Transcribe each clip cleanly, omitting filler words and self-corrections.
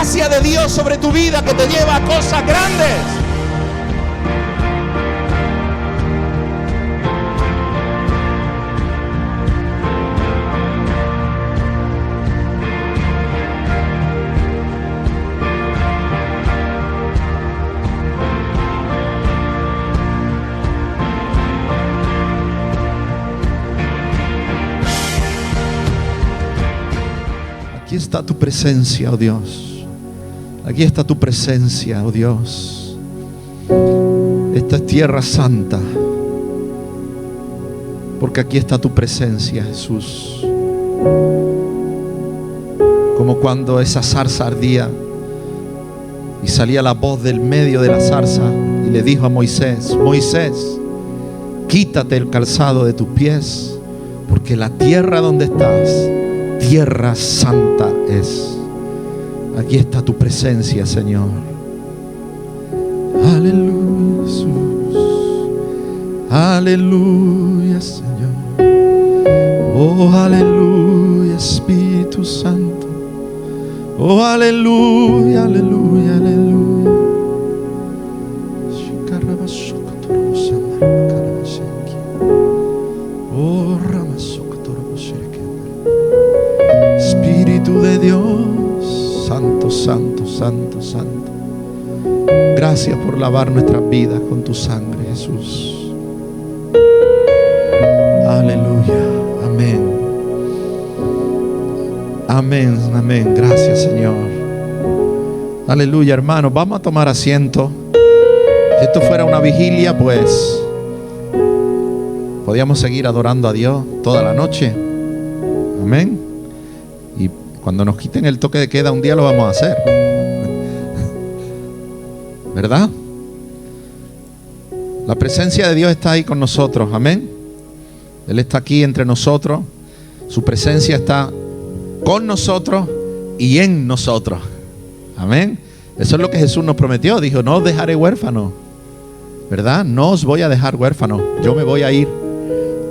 gracia de Dios sobre tu vida que te lleva a cosas grandes. Aquí está tu presencia, oh Dios. Aquí está tu presencia, oh Dios. Esta es tierra santa, porque aquí está tu presencia, Jesús. Como cuando esa zarza ardía y salía la voz del medio de la zarza y le dijo a Moisés: Moisés, quítate el calzado de tus pies, porque la tierra donde estás, tierra santa es. Aquí está tu presencia, Señor. Aleluya, Jesús. Aleluya, Señor. Oh, aleluya, Espíritu Santo. Oh, aleluya, aleluya, aleluya. Oh, Espíritu de Dios, santo, santo, santo, santo. Gracias por lavar nuestras vidas con tu sangre, Jesús. Aleluya, amén. Amén, amén. Gracias, Señor. Aleluya, hermanos. Vamos a tomar asiento. Si esto fuera una vigilia, pues podíamos seguir adorando a Dios toda la noche. Amén. Y cuando nos quiten el toque de queda, un día lo vamos a hacer, ¿verdad? La presencia de Dios está ahí con nosotros. Amén. Él está aquí entre nosotros. Su presencia está con nosotros y en nosotros. Amén. Eso es lo que Jesús nos prometió. Dijo: no os dejaré huérfanos, ¿verdad? No os voy a dejar huérfanos. Yo me voy a ir,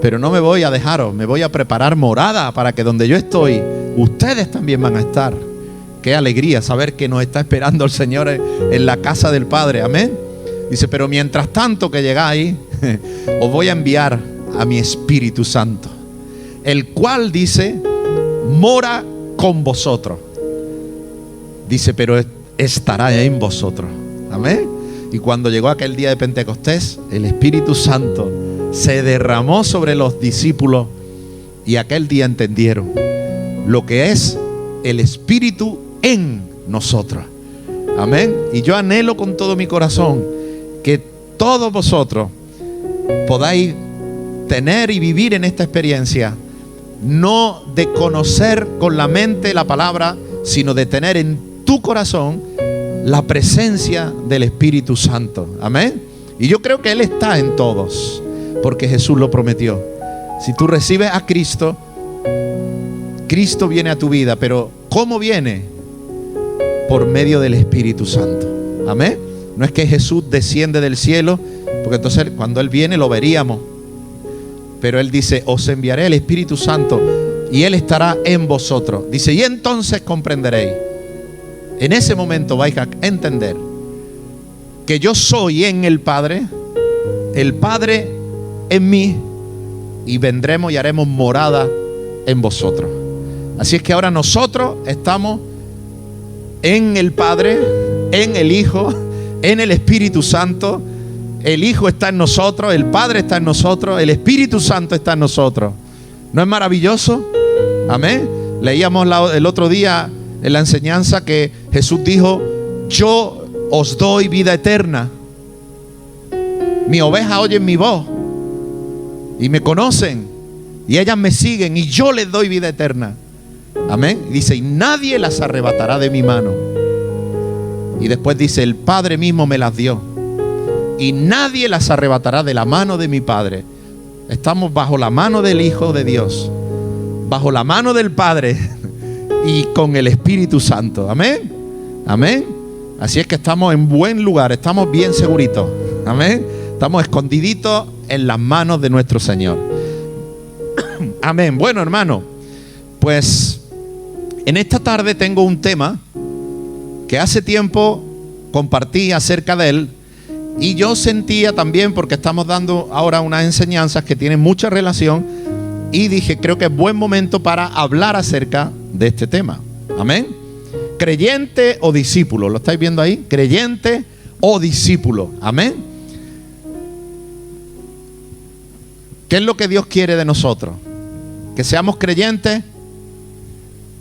pero no me voy a dejaros. Me voy a preparar morada para que donde yo estoy, ustedes también van a estar. Qué alegría saber que nos está esperando el Señor en la casa del Padre. Amén. Dice: pero mientras tanto que llegáis, os voy a enviar a mi Espíritu Santo, el cual, dice, mora con vosotros. Dice: pero estará en vosotros. Amén. Y cuando llegó aquel día de Pentecostés, el Espíritu Santo se derramó sobre los discípulos, y aquel día entendieron lo que es el Espíritu en nosotros. Amén. Y yo anhelo con todo mi corazón que todos vosotros podáis tener y vivir en esta experiencia, no de conocer con la mente la palabra, sino de tener en tu corazón la presencia del Espíritu Santo. Amén. Y yo creo que Él está en todos, porque Jesús lo prometió. Si tú recibes a Cristo, Cristo viene a tu vida. Pero ¿cómo viene? Por medio del Espíritu Santo. Amén. No es que Jesús desciende del cielo, porque entonces cuando Él viene lo veríamos. Pero Él dice: os enviaré el Espíritu Santo y Él estará en vosotros. Dice: y entonces comprenderéis. En ese momento vais a entender que yo soy en el Padre en mí, y vendremos y haremos morada en vosotros. Así es que ahora nosotros estamos en el Padre, en el Hijo, en el Espíritu Santo. El Hijo está en nosotros, el Padre está en nosotros, el Espíritu Santo está en nosotros. ¿No es maravilloso? Amén. Leíamos el otro día en la enseñanza que Jesús dijo: yo os doy vida eterna. Mi oveja oyen mi voz y me conocen, y ellas me siguen, y yo les doy vida eterna. Amén. Dice: y nadie las arrebatará de mi mano. Y después dice: el Padre mismo me las dio, y nadie las arrebatará de la mano de mi Padre. Estamos bajo la mano del Hijo de Dios, bajo la mano del Padre y con el Espíritu Santo. Amén. Amén. Así es que estamos en buen lugar, estamos bien seguritos. Amén. Estamos escondiditos en las manos de nuestro Señor. Amén. Bueno, hermano, pues en esta tarde tengo un tema que hace tiempo compartí acerca de él, y yo sentía también, porque estamos dando ahora unas enseñanzas que tienen mucha relación, y dije, creo que es buen momento para hablar acerca de este tema. Amén. Creyente o discípulo, ¿lo estáis viendo ahí? Creyente o discípulo. Amén. ¿Qué es lo que Dios quiere de nosotros? ¿Que seamos creyentes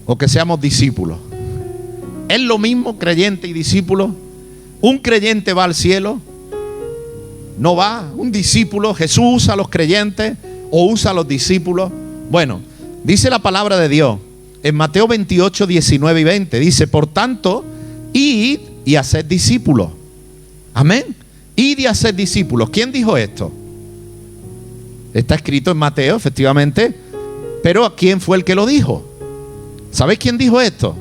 o que seamos discípulos? ¿Es lo mismo creyente y discípulo? ¿Un creyente va al cielo? No va. ¿Un discípulo? ¿Jesús usa a los creyentes o usa a los discípulos? Bueno, dice la palabra de Dios en Mateo 28, 19 y 20. Dice, por tanto, id y haced discípulos. Amén. Id y haced discípulos. ¿Quién dijo esto? Está escrito en Mateo, efectivamente. Pero ¿a quién fue el que lo dijo? ¿Sabéis quién dijo esto?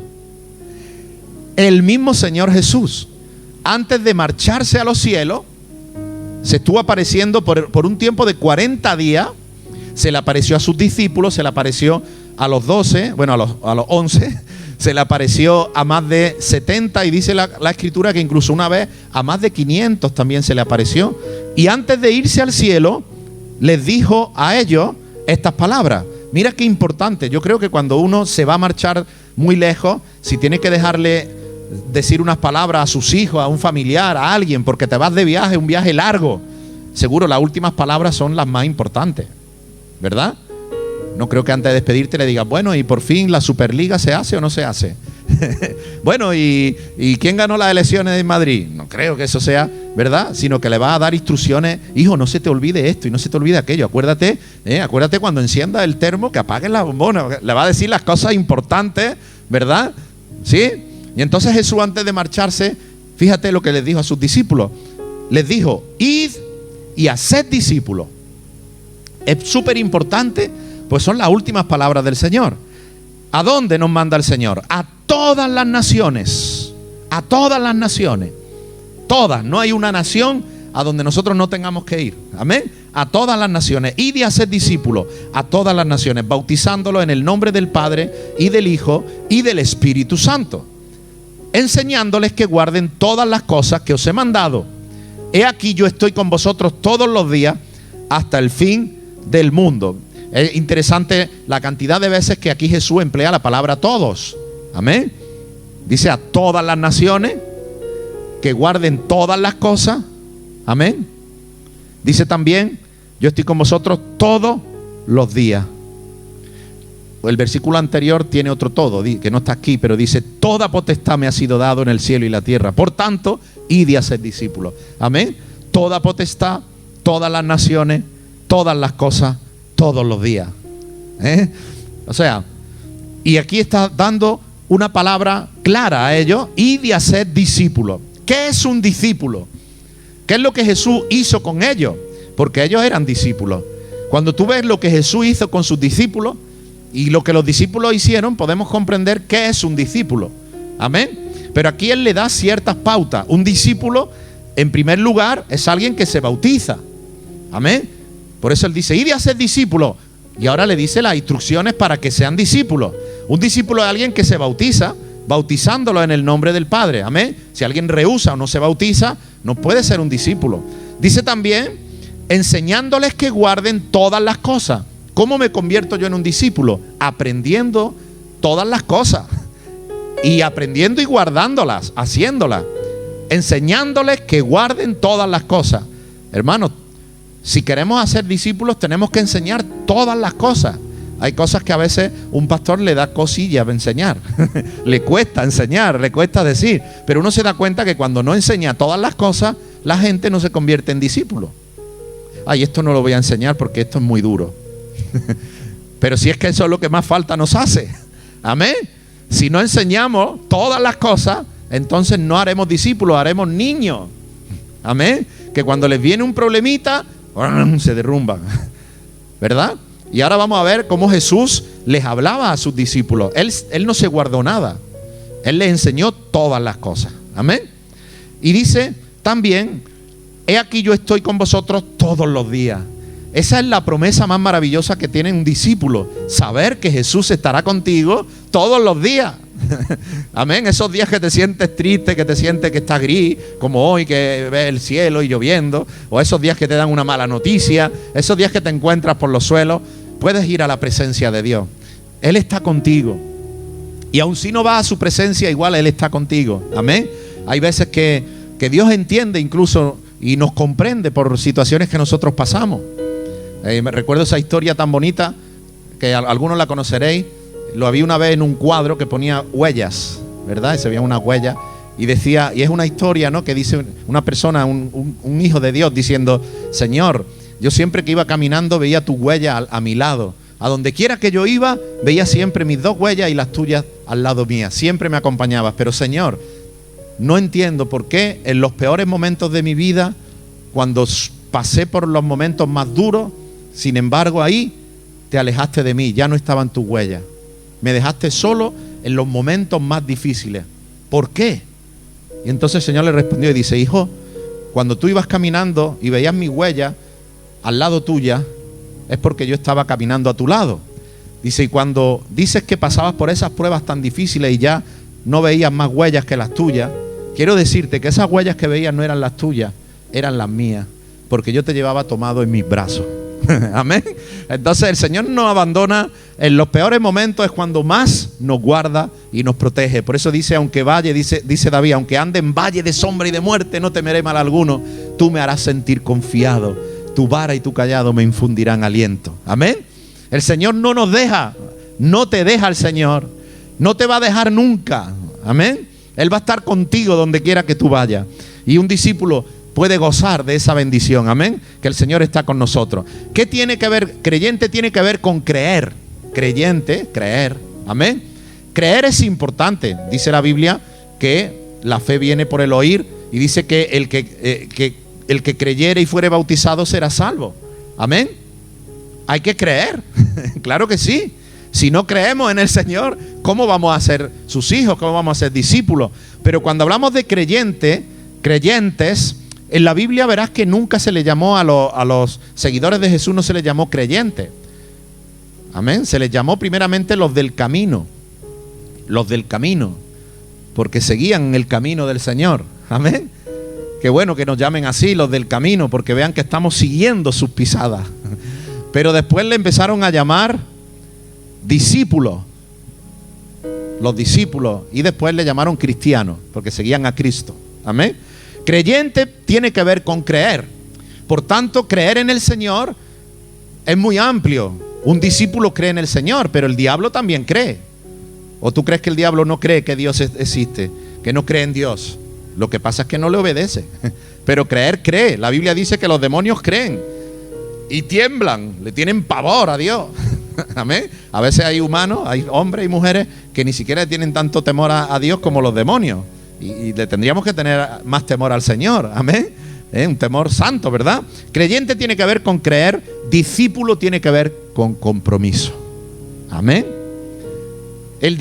El mismo Señor Jesús. Antes de marcharse a los cielos, se estuvo apareciendo por un tiempo de 40 días. Se le apareció a sus discípulos, se le apareció a los 12, bueno, a los 11, se le apareció a más de 70, y dice la escritura que incluso una vez a más de 500 también se le apareció. Y antes de irse al cielo, les dijo a ellos estas palabras. Mira qué importante. Yo creo que cuando uno se va a marchar muy lejos, si tiene que decir unas palabras a sus hijos, a un familiar, a alguien, porque te vas de viaje, un viaje largo, seguro las últimas palabras son las más importantes, ¿verdad? No creo que antes de despedirte le digas, bueno, y por fin la Superliga se hace o no se hace. Bueno, ¿y quién ganó las elecciones en Madrid? No creo que eso sea, ¿verdad? Sino que le va a dar instrucciones. Hijo, no se te olvide esto y no se te olvide aquello. Acuérdate cuando encienda el termo que apagues la bombona. Le va a decir las cosas importantes, ¿verdad? ¿Sí? Y entonces Jesús, antes de marcharse, fíjate lo que les dijo a sus discípulos. Les dijo, id y haced discípulos. Es súper importante, pues son las últimas palabras del Señor. ¿A dónde nos manda el Señor? A todas las naciones. A todas las naciones. Todas. No hay una nación a donde nosotros no tengamos que ir. Amén. A todas las naciones. Id y haced discípulos a todas las naciones, bautizándolos en el nombre del Padre y del Hijo y del Espíritu Santo, enseñándoles que guarden todas las cosas que os he mandado. He aquí, yo estoy con vosotros todos los días hasta el fin del mundo. Es interesante la cantidad de veces que aquí Jesús emplea la palabra todos. Amén. Dice a todas las naciones que guarden todas las cosas. Amén. Dice también, yo estoy con vosotros todos los días. El versículo anterior tiene otro todo, que no está aquí, pero dice, toda potestad me ha sido dado en el cielo y la tierra. Por tanto, id y haced discípulos. Amén. Toda potestad, todas las naciones, todas las cosas, todos los días. O sea, y aquí está dando una palabra clara a ellos, id y haced discípulos. ¿Qué es un discípulo? ¿Qué es lo que Jesús hizo con ellos? Porque ellos eran discípulos. Cuando tú ves lo que Jesús hizo con sus discípulos y lo que los discípulos hicieron, podemos comprender qué es un discípulo. Amén. Pero aquí Él le da ciertas pautas. Un discípulo, en primer lugar, es alguien que se bautiza. Amén. Por eso Él dice, id y haced discípulos. Y ahora le dice las instrucciones para que sean discípulos. Un discípulo es alguien que se bautiza, bautizándolo en el nombre del Padre. Amén. Si alguien rehúsa o no se bautiza, no puede ser un discípulo. Dice también, enseñándoles que guarden todas las cosas. ¿Cómo me convierto yo en un discípulo? Aprendiendo todas las cosas. Y aprendiendo y guardándolas, haciéndolas. Enseñándoles que guarden todas las cosas. Hermanos, si queremos hacer discípulos, tenemos que enseñar todas las cosas. Hay cosas que a veces un pastor le da cosillas a enseñar. Le cuesta enseñar, le cuesta decir. Pero uno se da cuenta que cuando no enseña todas las cosas, la gente no se convierte en discípulo. Ay, esto no lo voy a enseñar porque esto es muy duro. Pero si es que eso es lo que más falta nos hace. Amén. Si no enseñamos todas las cosas, entonces no haremos discípulos, haremos niños. Amén. Que cuando les viene un problemita, se derrumban, ¿verdad? Y ahora vamos a ver cómo Jesús les hablaba a sus discípulos. Él no se guardó nada. Él les enseñó todas las cosas. Amén. Y dice también, he aquí yo estoy con vosotros todos los días. Esa es la promesa más maravillosa que tiene un discípulo. Saber que Jesús estará contigo todos los días. Amén. Esos días que te sientes triste, que te sientes que está gris, como hoy, que ves el cielo y lloviendo, o esos días que te dan una mala noticia, esos días que te encuentras por los suelos, puedes ir a la presencia de Dios. Él está contigo. Y aun si no vas a su presencia, igual Él está contigo. Amén. Hay veces que Dios entiende incluso y nos comprende por situaciones que nosotros pasamos. Me recuerdo esa historia tan bonita que algunos la conoceréis. Lo había una vez en un cuadro que ponía huellas, ¿verdad? Y se veía una huella y decía, y es una historia, ¿no? Que dice una persona, un hijo de Dios diciendo: Señor, yo siempre que iba caminando veía tu huella a mi lado. A donde quiera que yo iba, veía siempre mis dos huellas y las tuyas al lado mía. Siempre me acompañabas. Pero Señor, no entiendo por qué en los peores momentos de mi vida, cuando pasé por los momentos más duros, sin embargo ahí te alejaste de mí, ya no estaban tus huellas. Me dejaste solo en los momentos más difíciles. ¿Por qué? Y entonces el Señor le respondió y dice: hijo, cuando tú ibas caminando y veías mis huellas al lado tuya, es porque yo estaba caminando a tu lado. Dice, y cuando dices que pasabas por esas pruebas tan difíciles y ya no veías más huellas que las tuyas, quiero decirte que esas huellas que veías no eran las tuyas, eran las mías, porque yo te llevaba tomado en mis brazos. Amén. Entonces el Señor nos abandona en los peores momentos, es cuando más nos guarda y nos protege. Por eso dice, aunque valle, dice David, aunque ande en valle de sombra y de muerte, no temeré mal alguno. Tú me harás sentir confiado. Tu vara y tu callado me infundirán aliento. Amén. El Señor no nos deja, no te deja el Señor, no te va a dejar nunca. Amén. Él va a estar contigo donde quiera que tú vayas. Y un discípulo puede gozar de esa bendición. Amén. Que el Señor está con nosotros. ¿Qué tiene que ver? Creyente tiene que ver con creer. Creyente, creer. Amén. Creer es importante. Dice la Biblia que la fe viene por el oír, y dice que el que creyere y fuere bautizado será salvo. Amén. Hay que creer. Claro que sí. Si no creemos en el Señor, ¿cómo vamos a ser sus hijos? ¿Cómo vamos a ser discípulos? Pero cuando hablamos de creyentes, en la Biblia verás que nunca se le llamó a los seguidores de Jesús, no se les llamó creyentes. Amén. Se les llamó primeramente los del camino. Los del camino. Porque seguían el camino del Señor. Amén. Qué bueno que nos llamen así, los del camino, porque vean que estamos siguiendo sus pisadas. Pero después le empezaron a llamar discípulos. Los discípulos. Y después le llamaron cristianos, porque seguían a Cristo. Amén. Creyente tiene que ver con creer. Por tanto, creer en el Señor es muy amplio. Un discípulo cree en el Señor, pero el diablo también cree. ¿O tú crees que el diablo no cree que Dios existe? Que no cree en Dios. Lo que pasa es que no le obedece. Pero creer cree. La Biblia dice que los demonios creen y tiemblan, le tienen pavor a Dios. Amén. A veces hay humanos, hay hombres y mujeres que ni siquiera tienen tanto temor a Dios como los demonios. Y le tendríamos que tener más temor al Señor. Amén. Un temor santo, ¿verdad? Creyente tiene que ver con creer. Discípulo tiene que ver con compromiso. Amén. Un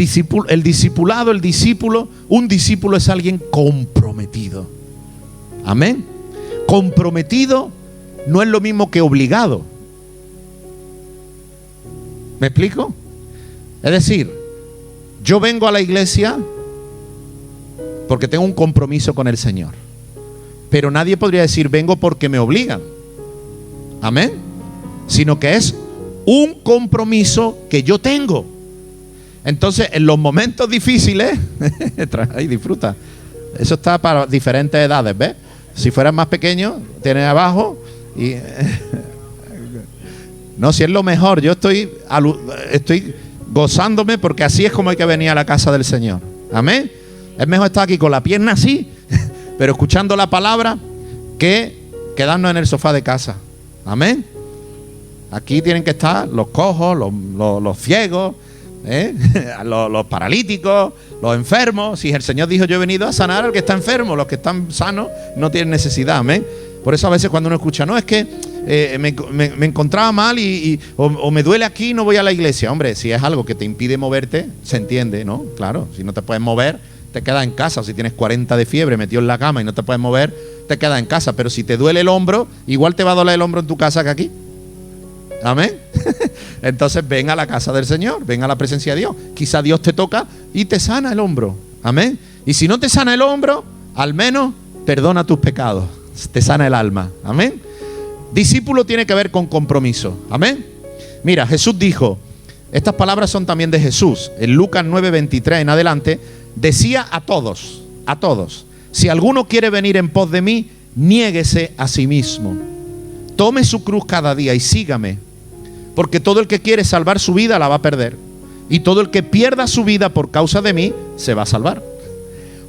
discípulo es alguien comprometido. Amén. Comprometido no es lo mismo que obligado. ¿Me explico? Es decir, yo vengo a la iglesia porque tengo un compromiso con el Señor, pero nadie podría decir vengo porque me obligan. Amén. Sino que es un compromiso que yo tengo. Entonces, en los momentos difíciles, ahí disfruta. Eso está para diferentes edades, ¿ves? Si fueras más pequeño, tienes abajo y no, si es lo mejor. Yo estoy gozándome porque así es como hay que venir a la casa del Señor. Amén. Es mejor estar aquí con la pierna así, pero escuchando la palabra, que quedarnos en el sofá de casa. Amén. Aquí tienen que estar los cojos, los ciegos, los paralíticos, los enfermos. Si el Señor dijo yo he venido a sanar al que está enfermo, los que están sanos no tienen necesidad. Amén. Por eso a veces cuando uno escucha, no, es que me encontraba mal o me duele aquí y no voy a la iglesia. Hombre, si es algo que te impide moverte, se entiende, ¿no? Claro, si no te puedes mover, te quedas en casa. O si tienes 40 de fiebre metido en la cama y no te puedes mover, te quedas en casa. Pero si te duele el hombro, igual te va a doler el hombro en tu casa que aquí. Amén. Entonces ven a la casa del Señor, ven a la presencia de Dios. Quizá Dios te toca y te sana el hombro. Amén. Y si no te sana el hombro, al menos perdona tus pecados, te sana el alma. Amén. Discípulo tiene que ver con compromiso. Amén. Mira, Jesús dijo, estas palabras son también de Jesús. En Lucas 9:23 en adelante, decía a todos, si alguno quiere venir en pos de mí, niéguese a sí mismo. Tome su cruz cada día y sígame. Porque todo el que quiere salvar su vida la va a perder. Y todo el que pierda su vida por causa de mí, se va a salvar.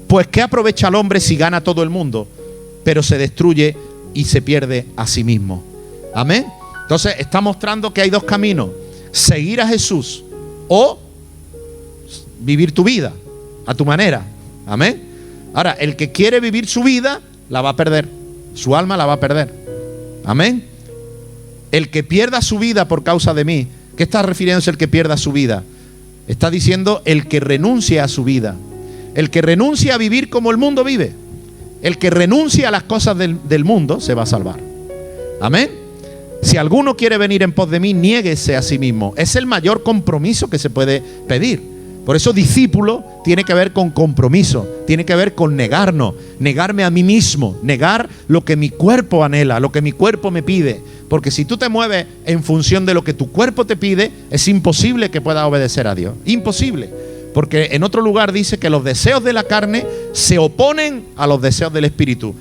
Pues ¿qué aprovecha el hombre si gana todo el mundo, pero se destruye y se pierde a sí mismo? Amén. Entonces está mostrando que hay dos caminos: seguir a Jesús o vivir tu vida a tu manera. Amén. Ahora, el que quiere vivir su vida la va a perder, su alma la va a perder. Amén. El que pierda su vida por causa de mí. ¿Qué está refiriéndose el que pierda su vida? Está diciendo el que renuncie a su vida, el que renuncie a vivir como el mundo vive, el que renuncie a las cosas del mundo se va a salvar. Amén. Si alguno quiere venir en pos de mí, niéguese a sí mismo. Es el mayor compromiso que se puede pedir. Por eso discípulo tiene que ver con compromiso, tiene que ver con negarme a mí mismo, negar lo que mi cuerpo anhela, lo que mi cuerpo me pide. Porque si tú te mueves en función de lo que tu cuerpo te pide, es imposible que puedas obedecer a Dios. Imposible. Porque en otro lugar dice que los deseos de la carne se oponen a los deseos del Espíritu.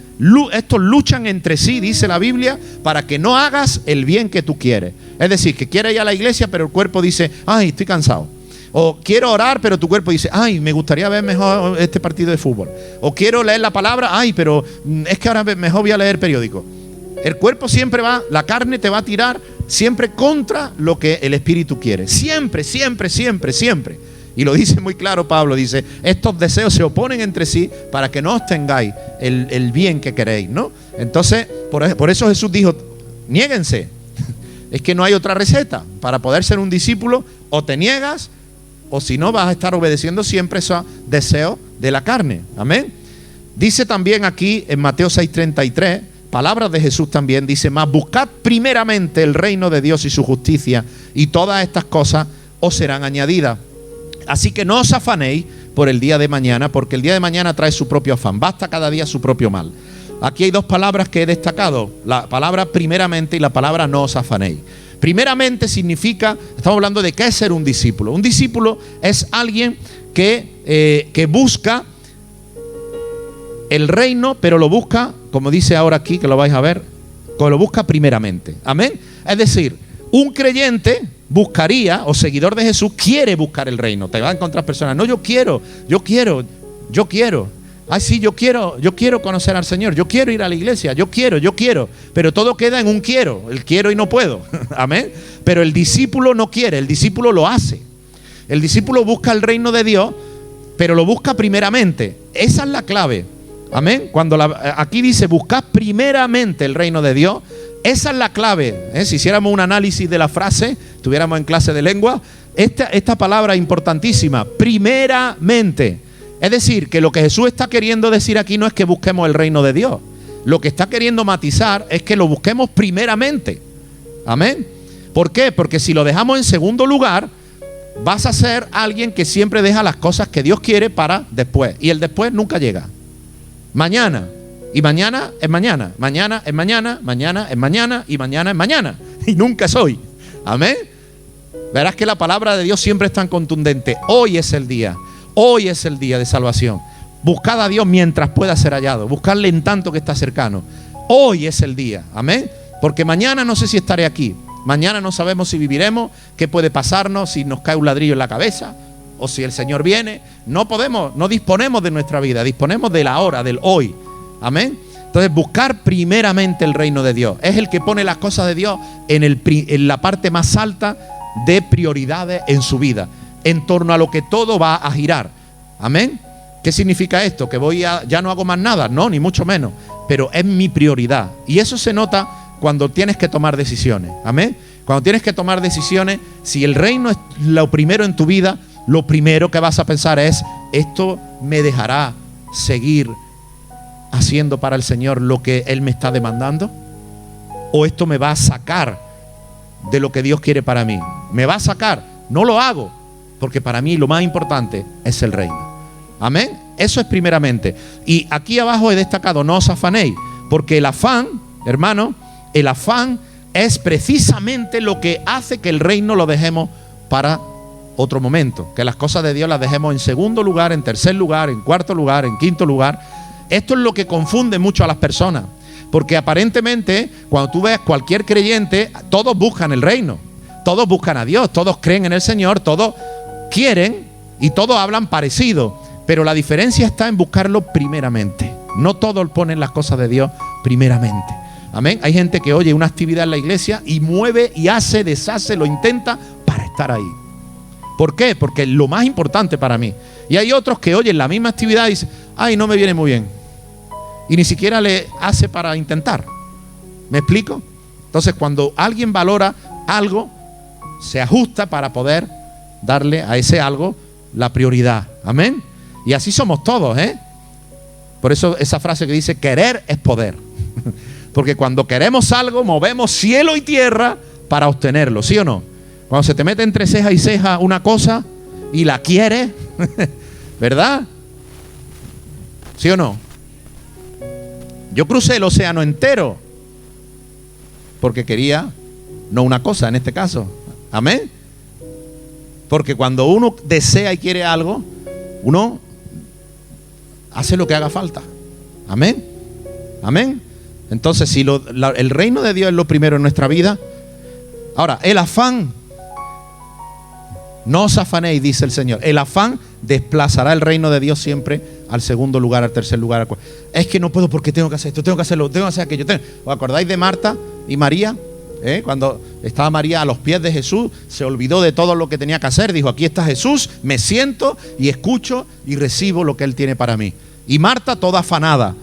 Estos luchan entre sí, dice la Biblia, para que no hagas el bien que tú quieres. Es decir, que quieres ir a la iglesia, pero el cuerpo dice, ay, estoy cansado. O quiero orar, pero tu cuerpo dice, ay, me gustaría ver mejor este partido de fútbol. O quiero leer la palabra, ay, pero es que ahora mejor voy a leer periódico. El cuerpo siempre va, la carne te va a tirar siempre contra lo que el Espíritu quiere. Siempre, siempre, siempre, siempre. Y lo dice muy claro Pablo, dice, estos deseos se oponen entre sí para que no obtengáis el bien que queréis, ¿no? Entonces, por eso Jesús dijo, niéguense. Es que no hay otra receta. Para poder ser un discípulo, o te niegas, o si no vas a estar obedeciendo siempre esos deseos de la carne. Amén. Dice también aquí en Mateo 6:33, palabras de Jesús también, dice, mas buscad primeramente el reino de Dios y su justicia, y todas estas cosas os serán añadidas. Así que no os afanéis por el día de mañana, porque el día de mañana trae su propio afán. Basta cada día su propio mal. Aquí hay dos palabras que he destacado, la palabra primeramente y la palabra no os afanéis. Primeramente significa, estamos hablando de qué es ser un discípulo. Un discípulo es alguien que busca el reino, pero lo busca, como dice ahora aquí, que lo vais a ver, lo busca primeramente. Amén. Es decir, un creyente buscaría, o seguidor de Jesús, quiere buscar el reino. Te va a encontrar personas, no, yo quiero. Ay, sí, yo quiero conocer al Señor, yo quiero ir a la iglesia, yo quiero. Pero todo queda en un quiero, el quiero y no puedo. Amén. Pero el discípulo no quiere, el discípulo lo hace. El discípulo busca el reino de Dios, pero lo busca primeramente. Esa es la clave. Amén. Cuando aquí dice buscad primeramente el reino de Dios, esa es la clave. Si hiciéramos un análisis de la frase, estuviéramos en clase de lengua, esta palabra importantísima, primeramente. Es decir, que lo que Jesús está queriendo decir aquí no es que busquemos el reino de Dios. Lo que está queriendo matizar es que lo busquemos primeramente. Amén. ¿Por qué? Porque si lo dejamos en segundo lugar, vas a ser alguien que siempre deja las cosas que Dios quiere para después. Y el después nunca llega. Mañana. Y mañana es mañana. Mañana es mañana. Mañana es mañana. Y mañana es mañana. Y nunca es hoy. Amén. Verás que la palabra de Dios siempre es tan contundente. Hoy es el día. Hoy es el día de salvación. Buscad a Dios mientras pueda ser hallado. Buscarle en tanto que está cercano. Hoy es el día. Amén. Porque mañana no sé si estaré aquí. Mañana no sabemos si viviremos, qué puede pasarnos, si nos cae un ladrillo en la cabeza o si el Señor viene. No disponemos de nuestra vida, disponemos de la hora, del hoy. Amén. Entonces buscar primeramente el reino de Dios. Es el que pone las cosas de Dios en la parte más alta de prioridades en su vida, en torno a lo que todo va a girar. Amén. ¿Qué significa esto? Que ya no hago más nada. No, ni mucho menos. Pero es mi prioridad. Y eso se nota cuando tienes que tomar decisiones. Amén. Cuando tienes que tomar decisiones, si el reino es lo primero en tu vida, lo primero que vas a pensar es, ¿esto me dejará seguir haciendo para el Señor lo que Él me está demandando? ¿O esto me va a sacar de lo que Dios quiere para mí. ¿Me va a sacar? No lo hago, porque para mí lo más importante es el reino. Amén. Eso es primeramente. Y aquí abajo he destacado, no os afanéis, porque el afán, hermano, el afán es precisamente lo que hace que el reino lo dejemos para otro momento, que las cosas de Dios las dejemos en segundo lugar, en tercer lugar, en cuarto lugar, en quinto lugar. Esto es lo que confunde mucho a las personas, porque aparentemente cuando tú ves cualquier creyente, todos buscan el reino, todos buscan a Dios, todos creen en el Señor, todos quieren y todos hablan parecido, pero la diferencia está en buscarlo primeramente. No todos ponen las cosas de Dios primeramente. Amén. Hay gente que oye una actividad en la iglesia y mueve y hace, deshace, lo intenta para estar ahí. ¿Por qué? Porque es lo más importante para mí. Y hay otros que oyen la misma actividad y dicen, ay, no me viene muy bien. Y ni siquiera le hace para intentar. ¿Me explico? Entonces, cuando alguien valora algo, se ajusta para poder darle a ese algo la prioridad. Amén. Y así somos todos, ¿eh? Por eso esa frase que dice, querer es poder. Porque cuando queremos algo, movemos cielo y tierra para obtenerlo, ¿sí o no? Cuando se te mete entre ceja y ceja una cosa y la quieres, ¿verdad? ¿Sí o no? Yo crucé el océano entero porque quería, no una cosa en este caso, amén. Porque cuando uno desea y quiere algo, uno hace lo que haga falta, amén, amén. Entonces, si el reino de Dios es lo primero en nuestra vida. Ahora, el afán, no os afanéis, dice el Señor. El afán desplazará el reino de Dios siempre al segundo lugar, al tercer lugar. Es que no puedo porque tengo que hacer esto, tengo que hacerlo, tengo que hacer aquello. ¿Os acordáis de Marta y María? Cuando estaba María a los pies de Jesús, se olvidó de todo lo que tenía que hacer. Dijo, aquí está Jesús, me siento y escucho y recibo lo que Él tiene para mí. Y Marta toda afanada.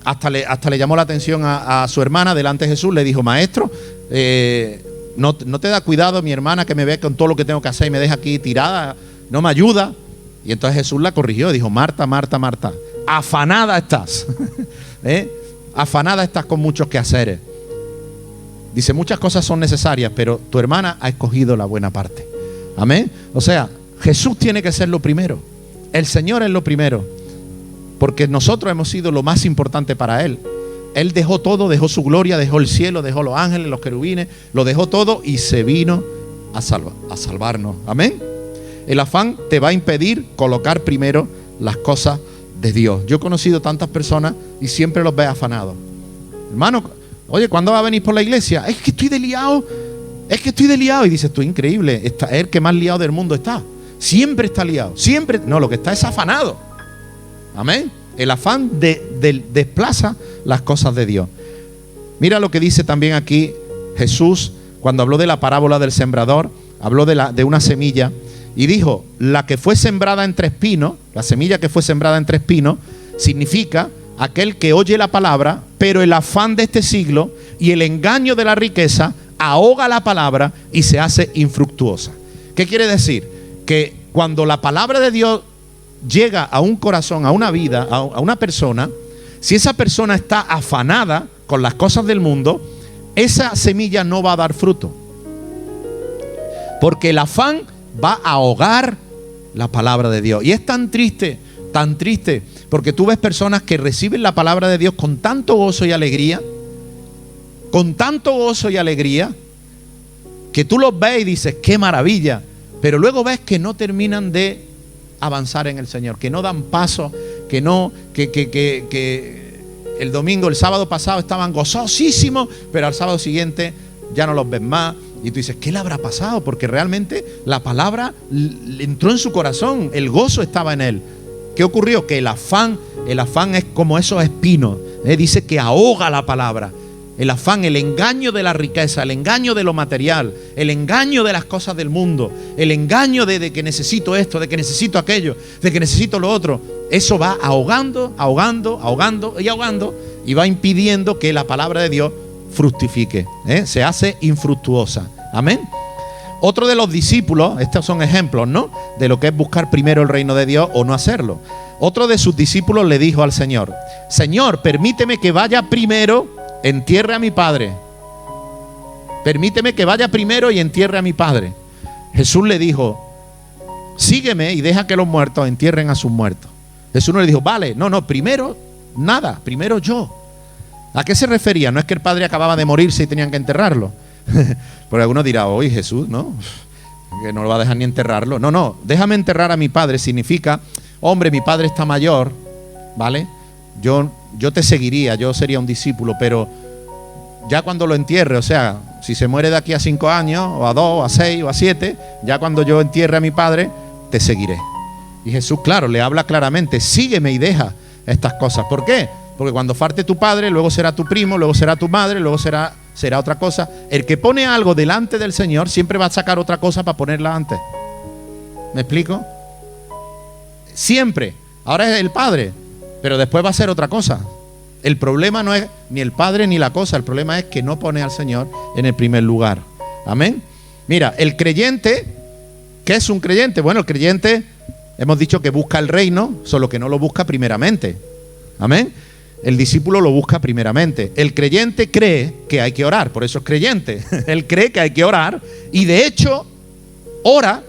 Hasta le llamó la atención a su hermana delante de Jesús. Le dijo, maestro, no te da cuidado mi hermana que me ve con todo lo que tengo que hacer y me deja aquí tirada, no me ayuda. Y entonces Jesús la corrigió, dijo, Marta, Marta, Marta, afanada estás. Afanada estás con muchos quehaceres. Dice, muchas cosas son necesarias, pero tu hermana ha escogido la buena parte. Amén. O sea, Jesús tiene que ser lo primero. El Señor es lo primero. Porque nosotros hemos sido lo más importante para Él. Él dejó todo, dejó su gloria, dejó el cielo, dejó los ángeles, los querubines, lo dejó todo y se vino a salvarnos. Amén. El afán te va a impedir colocar primero las cosas de Dios. Yo he conocido tantas personas y siempre los ves afanados. Hermano, oye, ¿cuándo va a venir por la iglesia? Es que estoy de liado. Es que estoy de liado. Y dices, tú, increíble, es el que más liado del mundo está. Siempre está liado. Siempre. No, lo que está es afanado. Amén. El afán desplaza las cosas de Dios. Mira lo que dice también aquí Jesús cuando habló de la parábola del sembrador. Habló de una semilla y dijo, la que fue sembrada entre espinos, la semilla que fue sembrada entre espinos, significa aquel que oye la palabra, pero el afán de este siglo y el engaño de la riqueza ahoga la palabra y se hace infructuosa. ¿Qué quiere decir? Que cuando la palabra de Dios llega a un corazón, a una vida, a una persona, si esa persona está afanada con las cosas del mundo, esa semilla no va a dar fruto. Porque el afán va a ahogar la palabra de Dios. Y es tan triste, porque tú ves personas que reciben la palabra de Dios con tanto gozo y alegría, que tú los ves y dices, qué maravilla, pero luego ves que no terminan de avanzar en el Señor, que no dan paso, que el domingo, el sábado pasado estaban gozosísimos, pero al sábado siguiente ya no los ves más. Y tú dices, ¿qué le habrá pasado? Porque realmente la palabra entró en su corazón, el gozo estaba en él. ¿Qué ocurrió? Que el afán es como esos espinos, dice que ahoga la palabra. El afán, el engaño de la riqueza, el engaño de lo material, el engaño de las cosas del mundo, el engaño de que necesito esto, de que necesito aquello, de que necesito lo otro. Eso va ahogando y va impidiendo que la palabra de Dios fructifique, se hace infructuosa. Amén. Otro de los discípulos, estos son ejemplos, ¿no?, de lo que es buscar primero el reino de Dios o no hacerlo. Otro de sus discípulos le dijo al Señor, Señor, permíteme que vaya primero, entierre a mi padre. Permíteme que vaya primero y entierre a mi padre. Jesús le dijo, sígueme y deja que los muertos entierren a sus muertos. Jesús no le dijo, vale, no, primero nada, primero yo. ¿A qué se refería? No es que el padre acababa de morirse y tenían que enterrarlo. Porque alguno dirá, oye Jesús, ¿no? Que no lo va a dejar ni enterrarlo. No, déjame enterrar a mi padre significa, hombre, mi padre está mayor, ¿vale? Yo te seguiría, yo sería un discípulo, pero ya cuando lo entierre, o sea, si se muere de aquí a 5 años, o a 2, o a 6, o a 7, ya cuando yo entierre a mi padre, te seguiré. Y Jesús, claro, le habla claramente, sígueme y deja estas cosas. ¿Por qué? Porque cuando falte tu padre, luego será tu primo, luego será tu madre, luego será otra cosa. El que pone algo delante del Señor siempre va a sacar otra cosa para ponerla antes. ¿Me explico? Siempre. Ahora es el padre, pero después va a ser otra cosa. El problema no es ni el padre ni la cosa, el problema es que no pone al Señor en el primer lugar. Amén. Mira, el creyente, ¿qué es un creyente? Bueno, el creyente, hemos dicho que busca el reino, solo que no lo busca primeramente. Amén. El discípulo lo busca primeramente. El creyente cree que hay que orar, por eso es creyente. Él cree que hay que orar y de hecho ora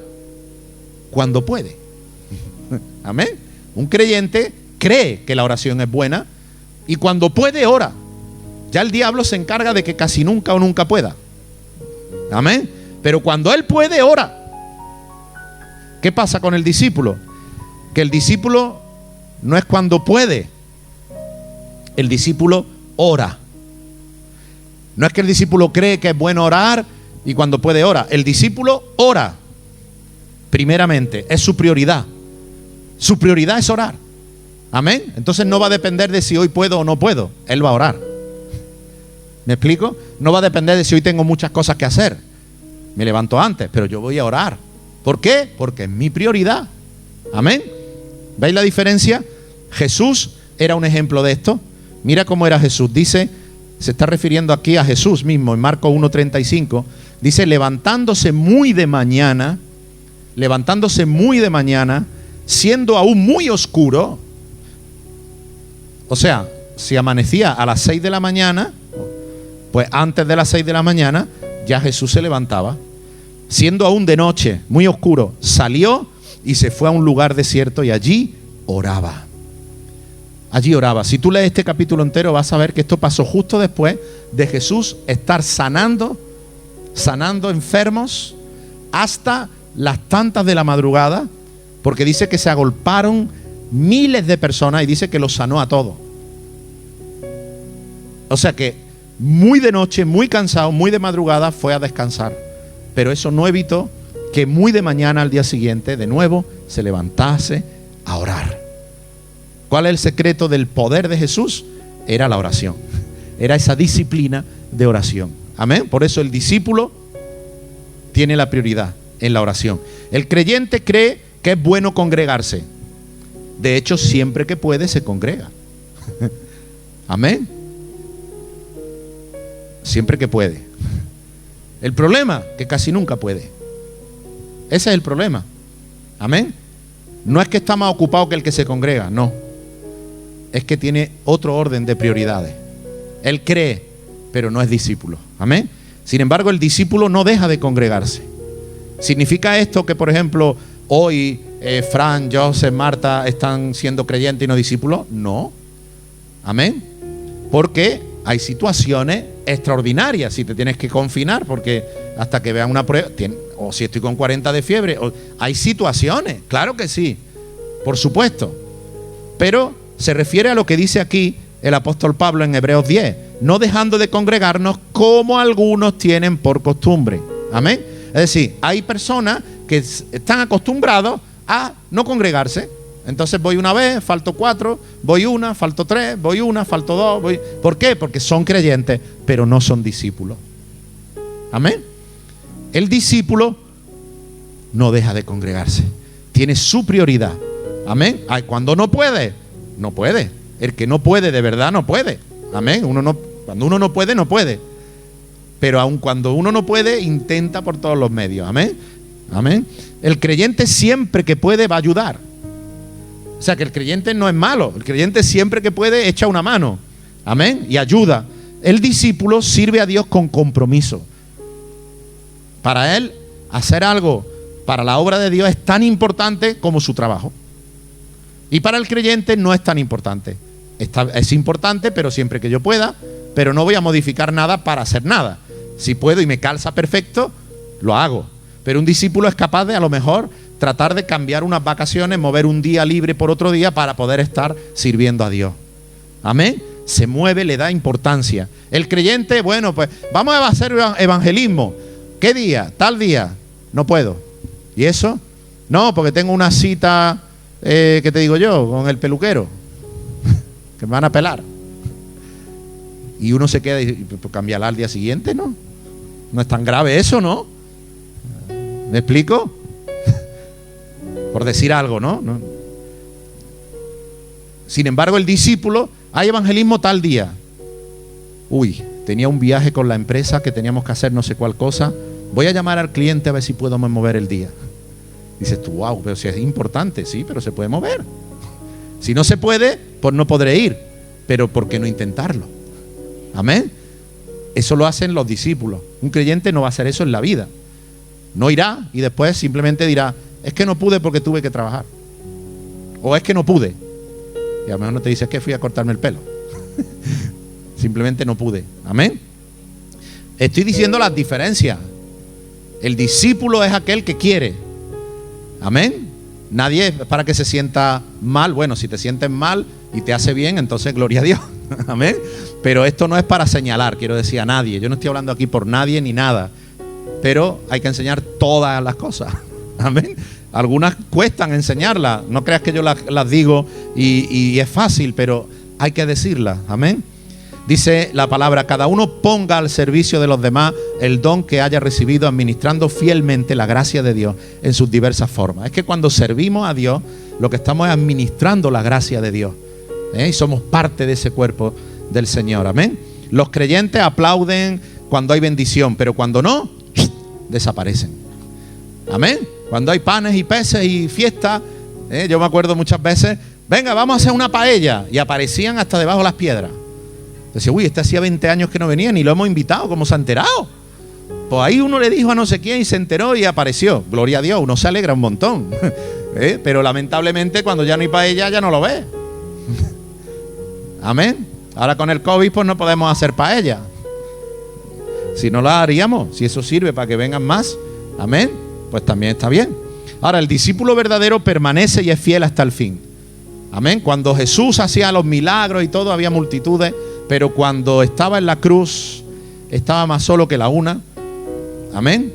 cuando puede. Amén. Un creyente cree que la oración es buena y cuando puede ora. Ya el diablo se encarga de que casi nunca o nunca pueda. Amén. Pero cuando él puede, ora. ¿Qué pasa con el discípulo? Que el discípulo no es cuando puede. El discípulo ora. No es que el discípulo cree que es bueno orar y cuando puede ora. El discípulo ora. Primeramente, es su prioridad. Su prioridad es orar. Amén. Entonces no va a depender de si hoy puedo o no puedo. Él va a orar. ¿Me explico? No va a depender de si hoy tengo muchas cosas que hacer. Me levanto antes, pero yo voy a orar. ¿Por qué? Porque es mi prioridad. Amén. ¿Veis la diferencia? Jesús era un ejemplo de esto. Mira cómo era Jesús. Dice, se está refiriendo aquí a Jesús mismo en Marcos 1:35. Dice, levantándose muy de mañana, siendo aún muy oscuro. O sea, si amanecía a las 6 de la mañana, pues antes de las 6 de la mañana ya Jesús se levantaba. Siendo aún de noche, muy oscuro, salió y se fue a un lugar desierto y allí oraba. Allí oraba. Si tú lees este capítulo entero vas a ver que esto pasó justo después de Jesús estar sanando enfermos hasta las tantas de la madrugada, porque dice que se agolparon miles de personas y dice que los sanó a todos. O sea que muy de noche, muy cansado, muy de madrugada fue a descansar. Pero eso no evitó que muy de mañana al día siguiente de nuevo se levantase a orar. ¿Cuál es el secreto del poder de Jesús? Era la oración. Era esa disciplina de oración. Amén. Por eso el discípulo tiene la prioridad en la oración. El creyente cree que es bueno congregarse. De hecho, siempre que puede se congrega. Amén. Siempre que puede. El problema, que casi nunca puede. Ese es el problema. Amén. No es que está más ocupado que el que se congrega, no. Es que tiene otro orden de prioridades. Él cree, pero no es discípulo. Amén. Sin embargo, el discípulo no deja de congregarse. ¿Significa esto que, por ejemplo, hoy Fran, Joseph, Marta están siendo creyentes y no discípulos? No. Amén. Porque hay situaciones extraordinarias. Si te tienes que confinar porque hasta que vean una prueba, o si estoy con 40 de fiebre, hay situaciones, claro que sí, por supuesto. Pero se refiere a lo que dice aquí el apóstol Pablo en Hebreos 10, no dejando de congregarnos como algunos tienen por costumbre. Amén. Es decir, hay personas que están acostumbrados a no congregarse. Entonces voy una vez, falto 4, voy una, falto 3, voy una, falto 2. ¿Por qué? Porque son creyentes, pero no son discípulos. Amén. El discípulo no deja de congregarse. Tiene su prioridad. Amén. Ay, cuando no puede, no puede. El que no puede, de verdad no puede. Amén. Cuando uno no puede, no puede. Pero aun cuando uno no puede, intenta por todos los medios. Amén. Amén. El creyente siempre que puede va a ayudar. O sea que el creyente no es malo. El creyente siempre que puede echa una mano. Amén. Y ayuda. El discípulo sirve a Dios con compromiso. Para él, hacer algo para la obra de Dios es tan importante como su trabajo. Y para el creyente no es tan importante. Es importante, pero siempre que yo pueda, pero no voy a modificar nada para hacer nada. Si puedo y me calza perfecto, lo hago. Pero un discípulo es capaz de, a lo mejor, tratar de cambiar unas vacaciones, mover un día libre por otro día para poder estar sirviendo a Dios. Amén. Se mueve, le da importancia. El creyente, bueno, pues vamos a hacer evangelismo. ¿Qué día? Tal día. No puedo. ¿Y eso? No, porque tengo una cita, ¿qué te digo yo? Con el peluquero. Que me van a pelar. Y uno se queda y pues, cambiarla al día siguiente, ¿no? No es tan grave eso, ¿no? ¿Me explico? Por decir algo, ¿no? Sin embargo, el discípulo, hay evangelismo tal día. Uy, tenía un viaje con la empresa que teníamos que hacer no sé cuál cosa. Voy a llamar al cliente a ver si puedo mover el día. Dices tú, wow, pero si es importante, sí, pero se puede mover. Si no se puede, pues no podré ir. Pero ¿por qué no intentarlo? Amén. Eso lo hacen los discípulos. Un creyente no va a hacer eso en la vida. No irá y después simplemente dirá, es que no pude porque tuve que trabajar. O es que no pude. Y a lo mejor no te dices que fui a cortarme el pelo. Simplemente no pude. Amén. Estoy diciendo las diferencias. El discípulo es aquel que quiere. Amén. Nadie es para que se sienta mal. Bueno, si te sientes mal y te hace bien, entonces gloria a Dios. Amén. Pero esto no es para señalar, quiero decir, a nadie. Yo no estoy hablando aquí por nadie ni nada. Pero hay que enseñar todas las cosas. Amén. Algunas cuestan enseñarlas. No creas que yo las digo y es fácil, pero hay que decirlas. Amén. Dice la palabra, cada uno ponga al servicio de los demás el don que haya recibido, administrando fielmente la gracia de Dios en sus diversas formas. Es que cuando servimos a Dios, lo que estamos es administrando la gracia de Dios. Y somos parte de ese cuerpo del Señor. Amén. Los creyentes aplauden cuando hay bendición, pero cuando no, desaparecen. Amén. Cuando hay panes y peces y fiestas, yo me acuerdo muchas veces, venga, vamos a hacer una paella, y aparecían hasta debajo de las piedras. Decía, uy, este hacía 20 años que no venía, ni lo hemos invitado, ¿cómo se ha enterado? Pues ahí uno le dijo a no sé quién y se enteró y apareció. Gloria a Dios, uno se alegra un montón. Pero lamentablemente cuando ya no hay paella, ya no lo ve. Amén. Ahora con el COVID pues no podemos hacer paella. Si no la haríamos, si eso sirve para que vengan más, amén, pues también está bien. Ahora, el discípulo verdadero permanece y es fiel hasta el fin. Amén. Cuando Jesús hacía los milagros y todo, había multitudes, pero cuando estaba en la cruz, estaba más solo que la una. Amén.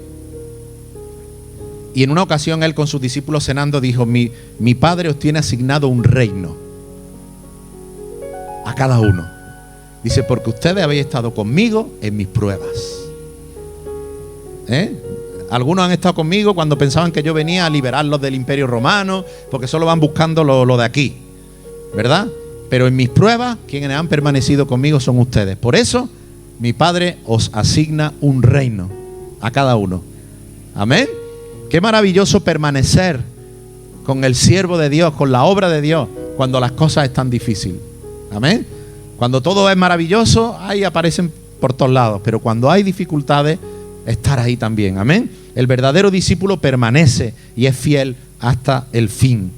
Y en una ocasión él con sus discípulos cenando dijo, mi Padre os tiene asignado un reino a cada uno. Dice, porque ustedes habéis estado conmigo en mis pruebas. Algunos han estado conmigo cuando pensaban que yo venía a liberarlos del Imperio Romano, porque solo van buscando lo de aquí, ¿verdad? Pero en mis pruebas, quienes han permanecido conmigo son ustedes. Por eso, mi Padre os asigna un reino a cada uno. Amén. Qué maravilloso permanecer con el siervo de Dios, con la obra de Dios, cuando las cosas están difíciles. Amén. Cuando todo es maravilloso, ahí aparecen por todos lados. Pero cuando hay dificultades, estar ahí también. Amén. El verdadero discípulo permanece y es fiel hasta el fin.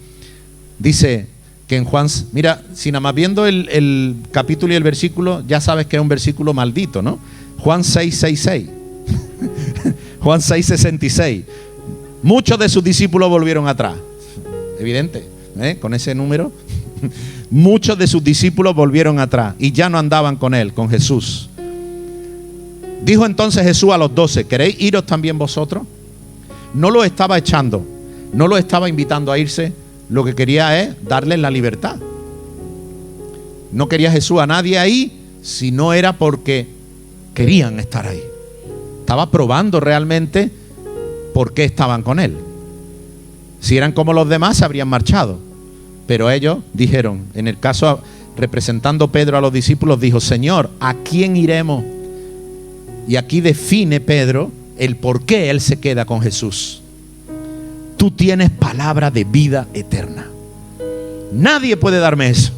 Dice que en Juan, mira, si nada más viendo el capítulo y el versículo, ya sabes que es un versículo maldito, ¿no? Juan 6:66. Juan 6:66. Muchos de sus discípulos volvieron atrás. Evidente, con ese número. Muchos de sus discípulos volvieron atrás y ya no andaban con él, con Jesús. Dijo entonces Jesús a los 12, ¿queréis iros también vosotros? No los estaba echando, no los estaba invitando a irse, lo que quería es darles la libertad. No quería Jesús a nadie ahí, si no era porque querían estar ahí. Estaba probando realmente por qué estaban con él. Si eran como los demás, se habrían marchado. Pero ellos dijeron, en el caso representando Pedro a los discípulos, dijo, Señor, ¿a quién iremos? Y aquí define Pedro el por qué él se queda con Jesús. Tú tienes palabra de vida eterna. Nadie puede darme eso.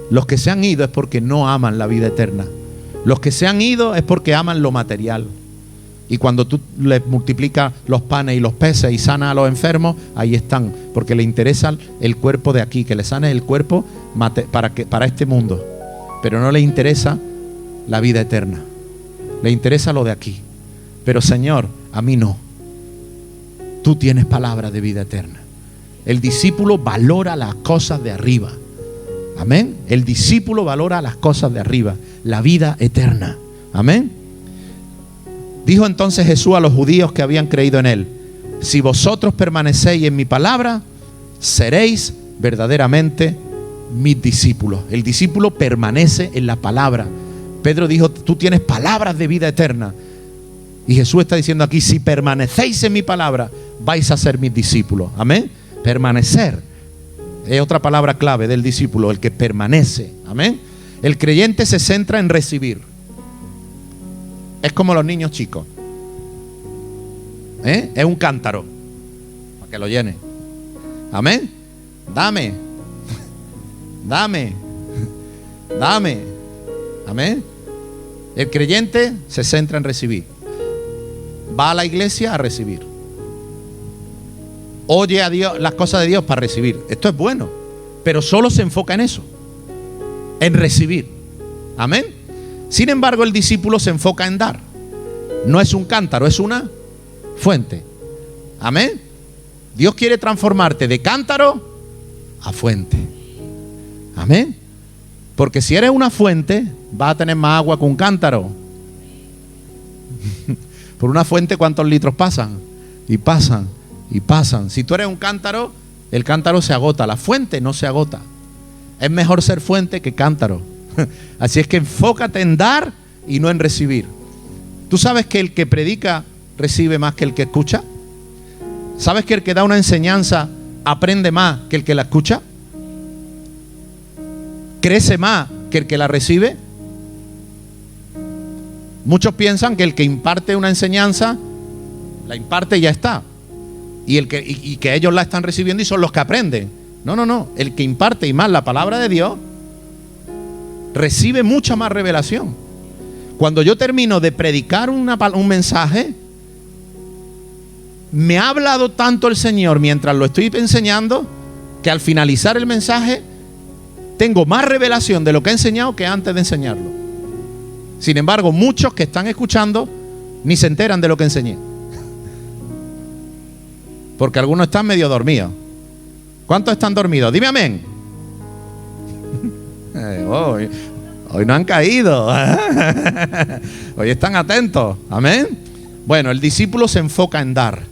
Los que se han ido es porque no aman la vida eterna. Los que se han ido es porque aman lo material. Y cuando tú le multiplicas los panes y los peces y sanas a los enfermos, ahí están, porque le interesa el cuerpo de aquí, que le sane el cuerpo para este mundo, pero no le interesa la vida eterna, le interesa lo de aquí. Pero Señor, a mí no. Tú tienes palabra de vida eterna. El discípulo valora las cosas de arriba. Amén. El discípulo valora las cosas de arriba, la vida eterna. Amén. Dijo entonces Jesús a los judíos que habían creído en él: si vosotros permanecéis en mi palabra, seréis verdaderamente mis discípulos. El discípulo permanece en la palabra. Pedro dijo: tú tienes palabras de vida eterna. Y Jesús está diciendo aquí: si permanecéis en mi palabra, vais a ser mis discípulos. Amén. Permanecer es otra palabra clave del discípulo, el que permanece. Amén. El creyente se centra en recibir. Es como los niños chicos. Es un cántaro para que lo llene. Amén. Dame. Dame. Dame. Amén. El creyente se centra en recibir. Va a la iglesia a recibir. Oye a Dios, las cosas de Dios para recibir. Esto es bueno, pero solo se enfoca en eso, en recibir. Amén. Sin embargo, el discípulo se enfoca en dar. No es un cántaro, es una fuente. Amén. Dios quiere transformarte de cántaro a fuente. Amén. Porque si eres una fuente, vas a tener más agua que un cántaro. Por una fuente, ¿cuántos litros pasan? Y pasan, y pasan. Si tú eres un cántaro, el cántaro se agota. La fuente no se agota. Es mejor ser fuente que cántaro. Así es que enfócate en dar y no en recibir. ¿Tú sabes que el que predica recibe más que el que escucha? ¿Sabes que el que da una enseñanza aprende más que el que la escucha? ¿Crece más que el que la recibe? Muchos piensan que el que imparte una enseñanza la imparte y ya está, y que ellos la están recibiendo y son los que aprenden. No, no, no. El que imparte y más la palabra de Dios recibe mucha más revelación. Cuando yo termino de predicar un mensaje, me ha hablado tanto el Señor mientras lo estoy enseñando, que al finalizar el mensaje tengo más revelación de lo que he enseñado que antes de enseñarlo. Sin embargo, muchos que están escuchando ni se enteran de lo que enseñé, porque algunos están medio dormidos. ¿Cuántos están dormidos? Dime amén. Hoy no han caído. Hoy están atentos. Amén. Bueno, el discípulo se enfoca en dar.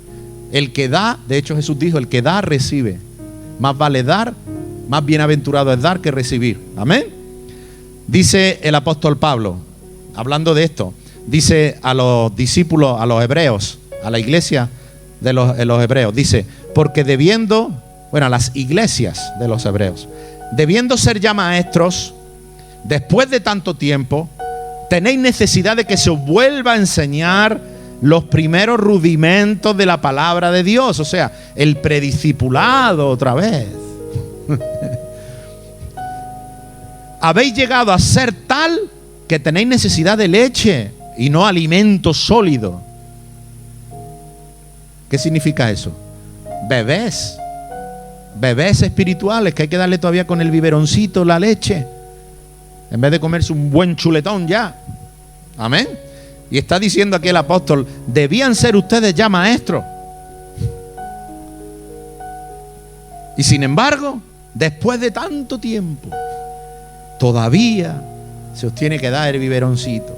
El que da, de hecho Jesús dijo: el que da, recibe. Más vale dar, más bienaventurado es dar que recibir. Amén. Dice el apóstol Pablo, hablando de esto, dice a los discípulos, a los hebreos, a la iglesia de los hebreos, dice: porque a las iglesias de los hebreos, debiendo ser ya maestros, después de tanto tiempo, tenéis necesidad de que se os vuelva a enseñar los primeros rudimentos de la palabra de Dios. O sea, el prediscipulado otra vez. Habéis llegado a ser tal que tenéis necesidad de leche y no alimento sólido. ¿Qué significa eso? Bebés espirituales que hay que darle todavía con el biberoncito la leche, en vez de comerse un buen chuletón ya. Amén. Y está diciendo aquí el apóstol: debían ser ustedes ya maestros. Y sin embargo, después de tanto tiempo, todavía se os tiene que dar el biberoncito.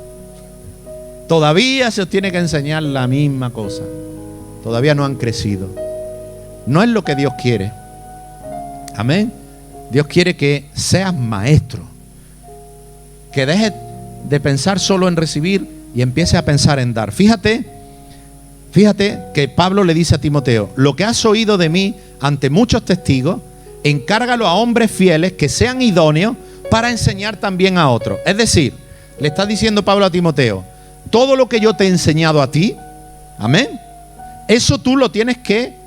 Todavía se os tiene que enseñar la misma cosa. Todavía no han crecido. No es lo que Dios quiere. Amén. Dios quiere que seas maestro, que dejes de pensar solo en recibir y empieces a pensar en dar. Fíjate que Pablo le dice a Timoteo: lo que has oído de mí ante muchos testigos, encárgalo a hombres fieles que sean idóneos para enseñar también a otros. Es decir, le está diciendo Pablo a Timoteo: todo lo que yo te he enseñado a ti, amén, eso tú lo tienes que...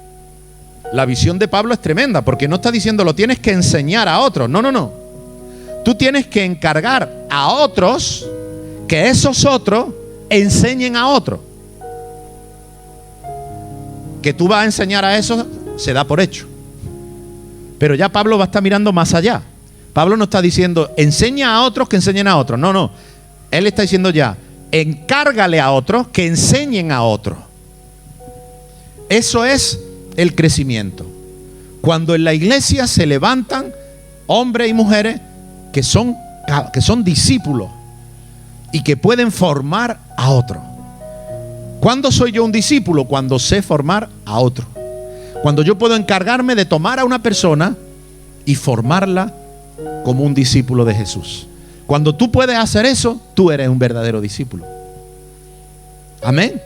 La visión de Pablo es tremenda, porque no está diciendo lo tienes que enseñar a otros. No, no, no. Tú tienes que encargar a otros que esos otros enseñen a otros. Que tú vas a enseñar a eso, se da por hecho. Pero ya Pablo va a estar mirando más allá. Pablo no está diciendo, enseña a otros que enseñen a otros. No, no. Él está diciendo ya, encárgale a otros que enseñen a otros. Eso es el crecimiento. Cuando en la iglesia se levantan hombres y mujeres que son discípulos y que pueden formar a otros. ¿Cuándo soy yo un discípulo? Cuando sé formar a otro. Cuando yo puedo encargarme de tomar a una persona y formarla como un discípulo de Jesús. Cuando tú puedes hacer eso, tú eres un verdadero discípulo. Amén.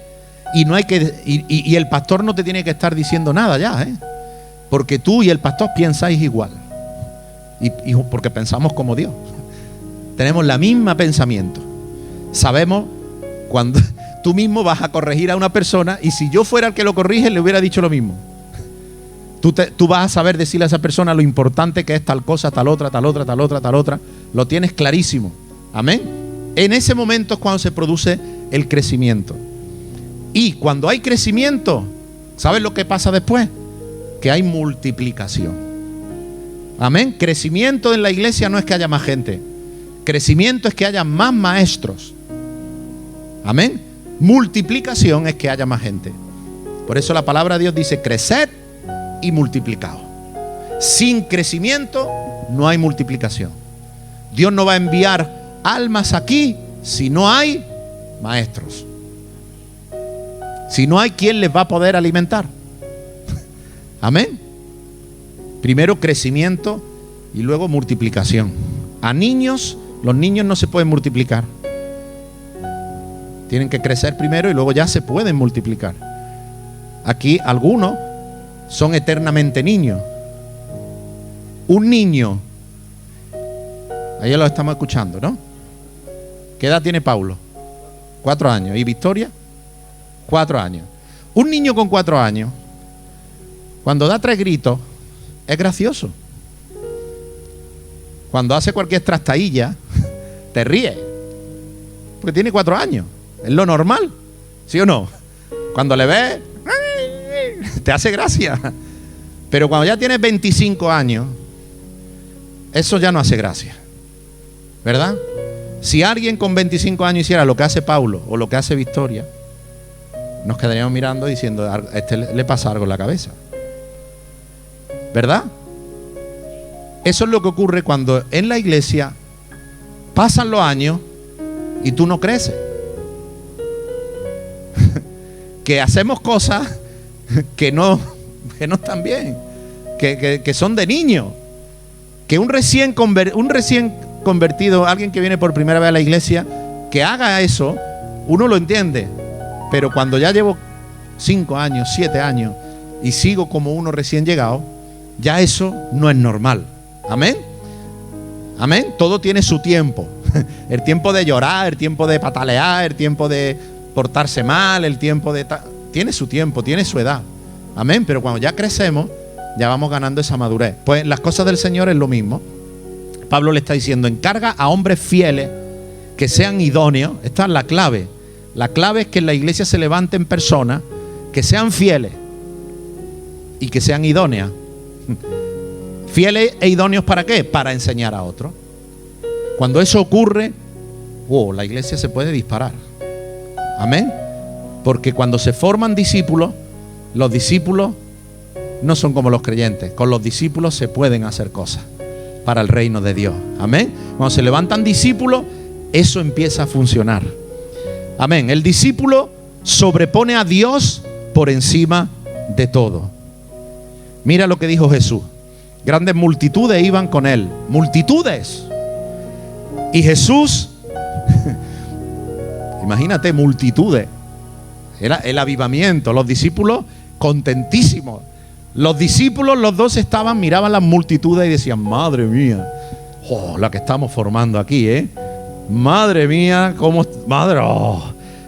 Y no hay que y el pastor no te tiene que estar diciendo nada ya, porque tú y el pastor pensáis igual. Y porque pensamos como Dios. Tenemos la misma pensamiento. Sabemos cuando tú mismo vas a corregir a una persona, y si yo fuera el que lo corrige, le hubiera dicho lo mismo. Tú vas a saber decirle a esa persona lo importante que es tal cosa, tal otra, tal otra, tal otra, tal otra. Lo tienes clarísimo. Amén. En ese momento es cuando se produce el crecimiento. Y cuando hay crecimiento, ¿sabes lo que pasa después? Que hay multiplicación. Amén. Crecimiento en la iglesia no es que haya más gente. Crecimiento es que haya más maestros. Amén. Multiplicación es que haya más gente. Por eso la palabra de Dios dice, creced y multiplicaos. Sin crecimiento no hay multiplicación. Dios no va a enviar almas aquí si no hay maestros. Si no hay quien les va a poder alimentar. Amén. Primero crecimiento y luego multiplicación. A niños, los niños no se pueden multiplicar. Tienen que crecer primero y luego ya se pueden multiplicar. Aquí algunos son eternamente niños. Un niño, ahí lo estamos escuchando, ¿no? ¿Qué edad tiene Paulo? 4 años. ¿Y Victoria? 4 años. Un niño con 4 años, cuando da 3 gritos, es gracioso. Cuando hace cualquier trastailla, te ríes, porque tiene 4 años. Es lo normal, ¿sí o no? Cuando le ves, te hace gracia. Pero cuando ya tienes 25 años, eso ya no hace gracia, ¿verdad? Si alguien con 25 años hiciera lo que hace Paulo o lo que hace Victoria, nos quedaríamos mirando diciendo, a este le pasa algo en la cabeza, ¿verdad? Eso es lo que ocurre cuando en la iglesia pasan los años y tú no creces. Que hacemos cosas que no están bien, que son de niño. Que un recién convertido, alguien que viene por primera vez a la iglesia, que haga eso, uno lo entiende. Pero cuando ya llevo 5 años, 7 años y sigo como uno recién llegado, ya eso no es normal. Amén. Amén. Todo tiene su tiempo. El tiempo de llorar, el tiempo de patalear, el tiempo de portarse mal, el tiempo de... Tiene su tiempo, tiene su edad. Amén. Pero cuando ya crecemos, ya vamos ganando esa madurez. Pues las cosas del Señor es lo mismo. Pablo le está diciendo, encarga a hombres fieles que sean idóneos. Esta es la clave. La clave es que en la iglesia se levanten personas que sean fieles y que sean idóneas. ¿Fieles e idóneos para qué? Para enseñar a otros. Cuando eso ocurre, la iglesia se puede disparar. Amén. Porque cuando se forman discípulos, los discípulos no son como los creyentes. Con los discípulos se pueden hacer cosas para el reino de Dios. Amén. Cuando se levantan discípulos, eso empieza a funcionar. Amén. El discípulo sobrepone a Dios por encima de todo. Mira lo que dijo Jesús. Grandes multitudes iban con él. Multitudes. Y Jesús, imagínate, multitudes. Era el avivamiento. Los discípulos contentísimos. Los discípulos, los dos miraban las multitudes y decían, madre mía, la que estamos formando aquí, madre mía,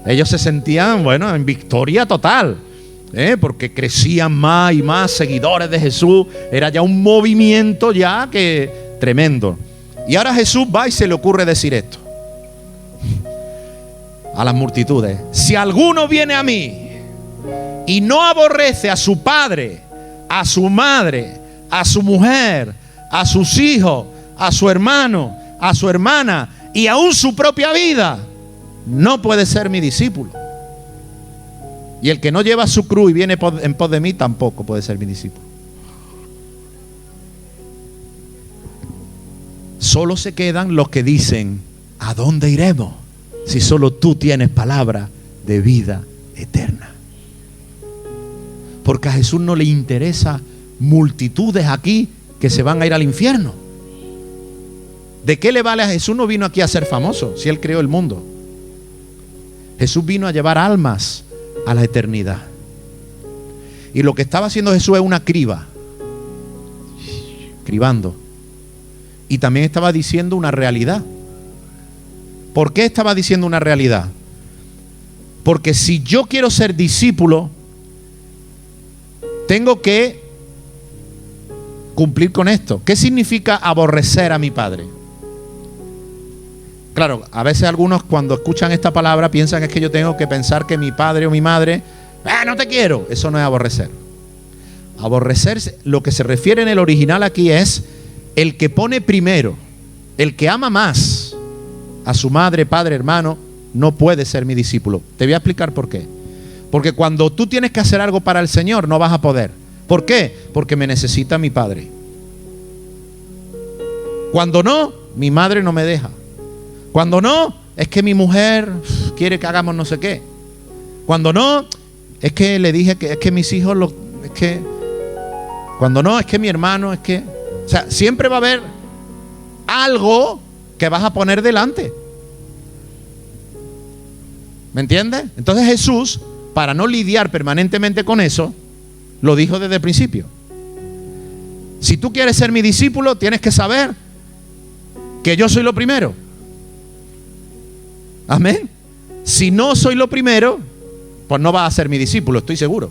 ellos se sentían, en victoria total, porque crecían más y más seguidores de Jesús. Era ya un movimiento ya que tremendo. Y ahora Jesús va y se le ocurre decir esto a las multitudes: si alguno viene a mí y no aborrece a su padre, a su madre, a su mujer, a sus hijos, a su hermano, a su hermana y aún su propia vida, no puede ser mi discípulo. Y el que no lleva su cruz y viene en pos de mí tampoco puede ser mi discípulo. Solo se quedan los que dicen: ¿a dónde iremos si solo tú tienes palabra de vida eterna? Porque a Jesús no le interesa multitudes aquí que se van a ir al infierno. ¿De qué le vale a Jesús? No vino aquí a ser famoso, si Él creó el mundo. Jesús vino a llevar almas a la eternidad. Y lo que estaba haciendo Jesús es una criba, cribando. Y también estaba diciendo una realidad. ¿Por qué estaba diciendo una realidad? Porque si yo quiero ser discípulo, tengo que cumplir con esto. ¿Qué significa aborrecer a mi padre? Claro, a veces algunos cuando escuchan esta palabra piensan que yo tengo que pensar que mi padre o mi madre, no te quiero. Eso no es aborrecer. Aborrecer, lo que se refiere en el original aquí es el que pone primero, el que ama más a su madre, padre, hermano, no puede ser mi discípulo. Te voy a explicar por qué. Porque cuando tú tienes que hacer algo para el Señor, no vas a poder. ¿Por qué? Porque me necesita mi padre. Cuando no, mi madre no me deja. Cuando no, es que mi mujer quiere que hagamos no sé qué. Cuando no, es que le dije que es que mis hijos es que. Cuando no, es que mi hermano, es que. O sea, siempre va a haber algo que vas a poner delante. ¿Me entiendes? Entonces Jesús, para no lidiar permanentemente con eso, lo dijo desde el principio. Si tú quieres ser mi discípulo, tienes que saber que yo soy lo primero. Amén. Si no soy lo primero, pues no vas a ser mi discípulo, estoy seguro.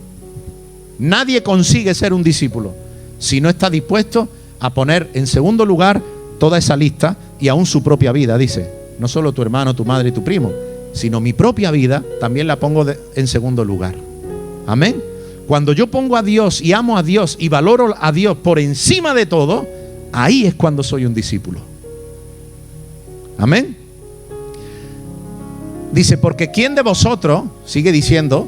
Nadie consigue ser un discípulo si no está dispuesto a poner en segundo lugar toda esa lista y aún su propia vida. Dice, no solo tu hermano, tu madre y tu primo, sino mi propia vida también la pongo en segundo lugar. Amén. Cuando yo pongo a Dios y amo a Dios y valoro a Dios por encima de todo, ahí es cuando soy un discípulo. Amén. Dice, porque ¿quién de vosotros, sigue diciendo,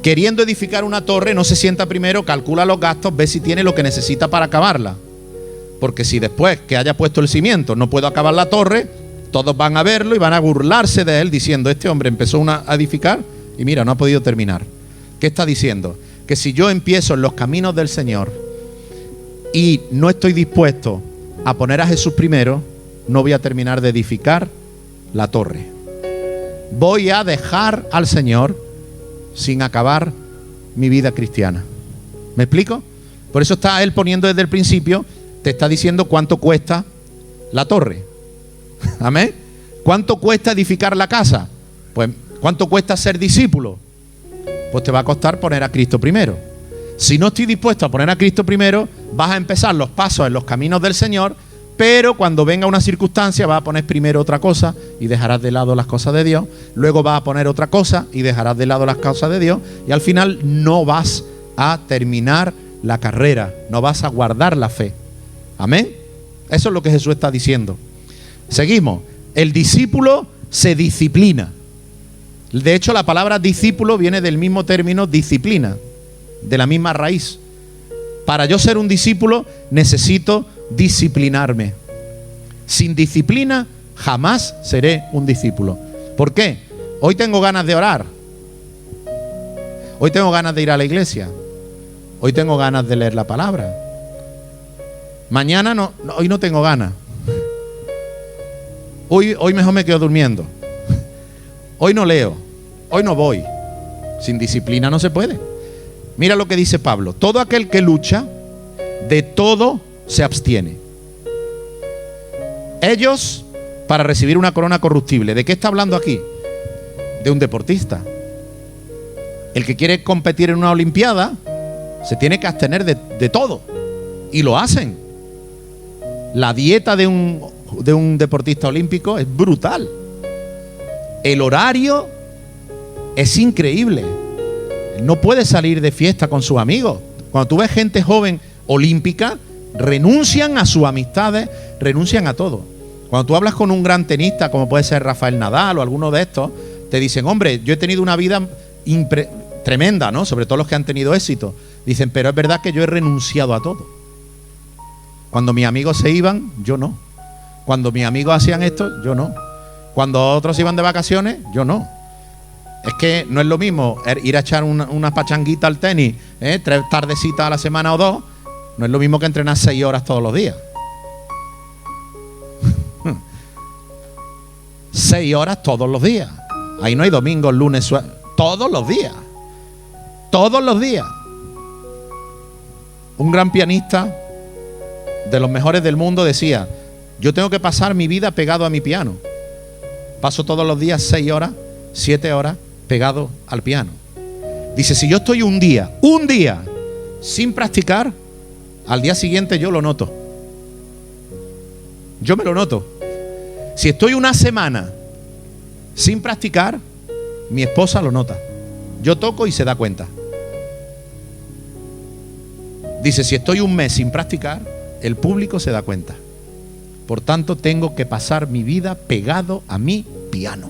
queriendo edificar una torre, no se sienta primero, calcula los gastos, ve si tiene lo que necesita para acabarla? Porque si después que haya puesto el cimiento no puedo acabar la torre, todos van a verlo y van a burlarse de él diciendo, este hombre empezó a edificar y mira, no ha podido terminar. ¿Qué está diciendo? Que si yo empiezo en los caminos del Señor y no estoy dispuesto a poner a Jesús primero, no voy a terminar de edificar la torre. Voy a dejar al Señor sin acabar mi vida cristiana. ¿Me explico? Por eso está Él poniendo desde el principio, te está diciendo cuánto cuesta la torre. Amén. ¿Cuánto cuesta edificar la casa? Pues, ¿cuánto cuesta ser discípulo? Pues te va a costar poner a Cristo primero. Si no estoy dispuesto a poner a Cristo primero, vas a empezar los pasos en los caminos del Señor, pero cuando venga una circunstancia vas a poner primero otra cosa y dejarás de lado las cosas de Dios. Luego vas a poner otra cosa y dejarás de lado las cosas de Dios. Y al final no vas a terminar la carrera, no vas a guardar la fe. Amén. Eso es lo que Jesús está diciendo. Seguimos. El discípulo se disciplina. De hecho, la palabra discípulo viene del mismo término disciplina, de la misma raíz. Para yo ser un discípulo necesito disciplinarme. Sin disciplina jamás seré un discípulo. ¿Por qué? Hoy tengo ganas de orar. Hoy tengo ganas de ir a la iglesia. Hoy tengo ganas de leer la palabra. Mañana hoy no tengo ganas. Hoy mejor me quedo durmiendo. Hoy no leo. Hoy no voy. Sin disciplina no se puede. Mira lo que dice Pablo. Todo aquel que lucha, de todo se abstiene. Ellos para recibir una corona corruptible. ¿De qué está hablando aquí? De un deportista. El que quiere competir en una olimpiada se tiene que abstener de todo. Y lo hacen. La dieta de un deportista olímpico es brutal. El horario es increíble. no puede salir de fiesta con sus amigos. Cuando tú ves gente joven olímpica, renuncian a sus amistades, renuncian a todo. Cuando tú hablas con un gran tenista, como puede ser Rafael Nadal o alguno de estos, te dicen, hombre, yo he tenido una vida tremenda, ¿no? Sobre todo los que han tenido éxito. Dicen, pero es verdad que yo he renunciado a todo. Cuando mis amigos se iban, yo no. Cuando mis amigos hacían esto, yo no. Cuando otros iban de vacaciones, yo no. Es que no es lo mismo ir a echar una pachanguita al tenis, 3 tardecitas a la semana o 2, no es lo mismo que entrenar 6 horas todos los días. 6 horas todos los días. Ahí no hay domingos, lunes, todos los días. Todos los días. Un gran pianista de los mejores del mundo decía, yo tengo que pasar mi vida pegado a mi piano. Paso todos los días 6 horas, 7 horas pegado al piano. Dice, si yo estoy un día sin practicar, al día siguiente yo lo noto. Yo me lo noto. Si estoy una semana sin practicar, mi esposa lo nota. Yo toco y se da cuenta. Dice, si estoy un mes sin practicar, el público se da cuenta. Por tanto, tengo que pasar mi vida pegado a mi piano,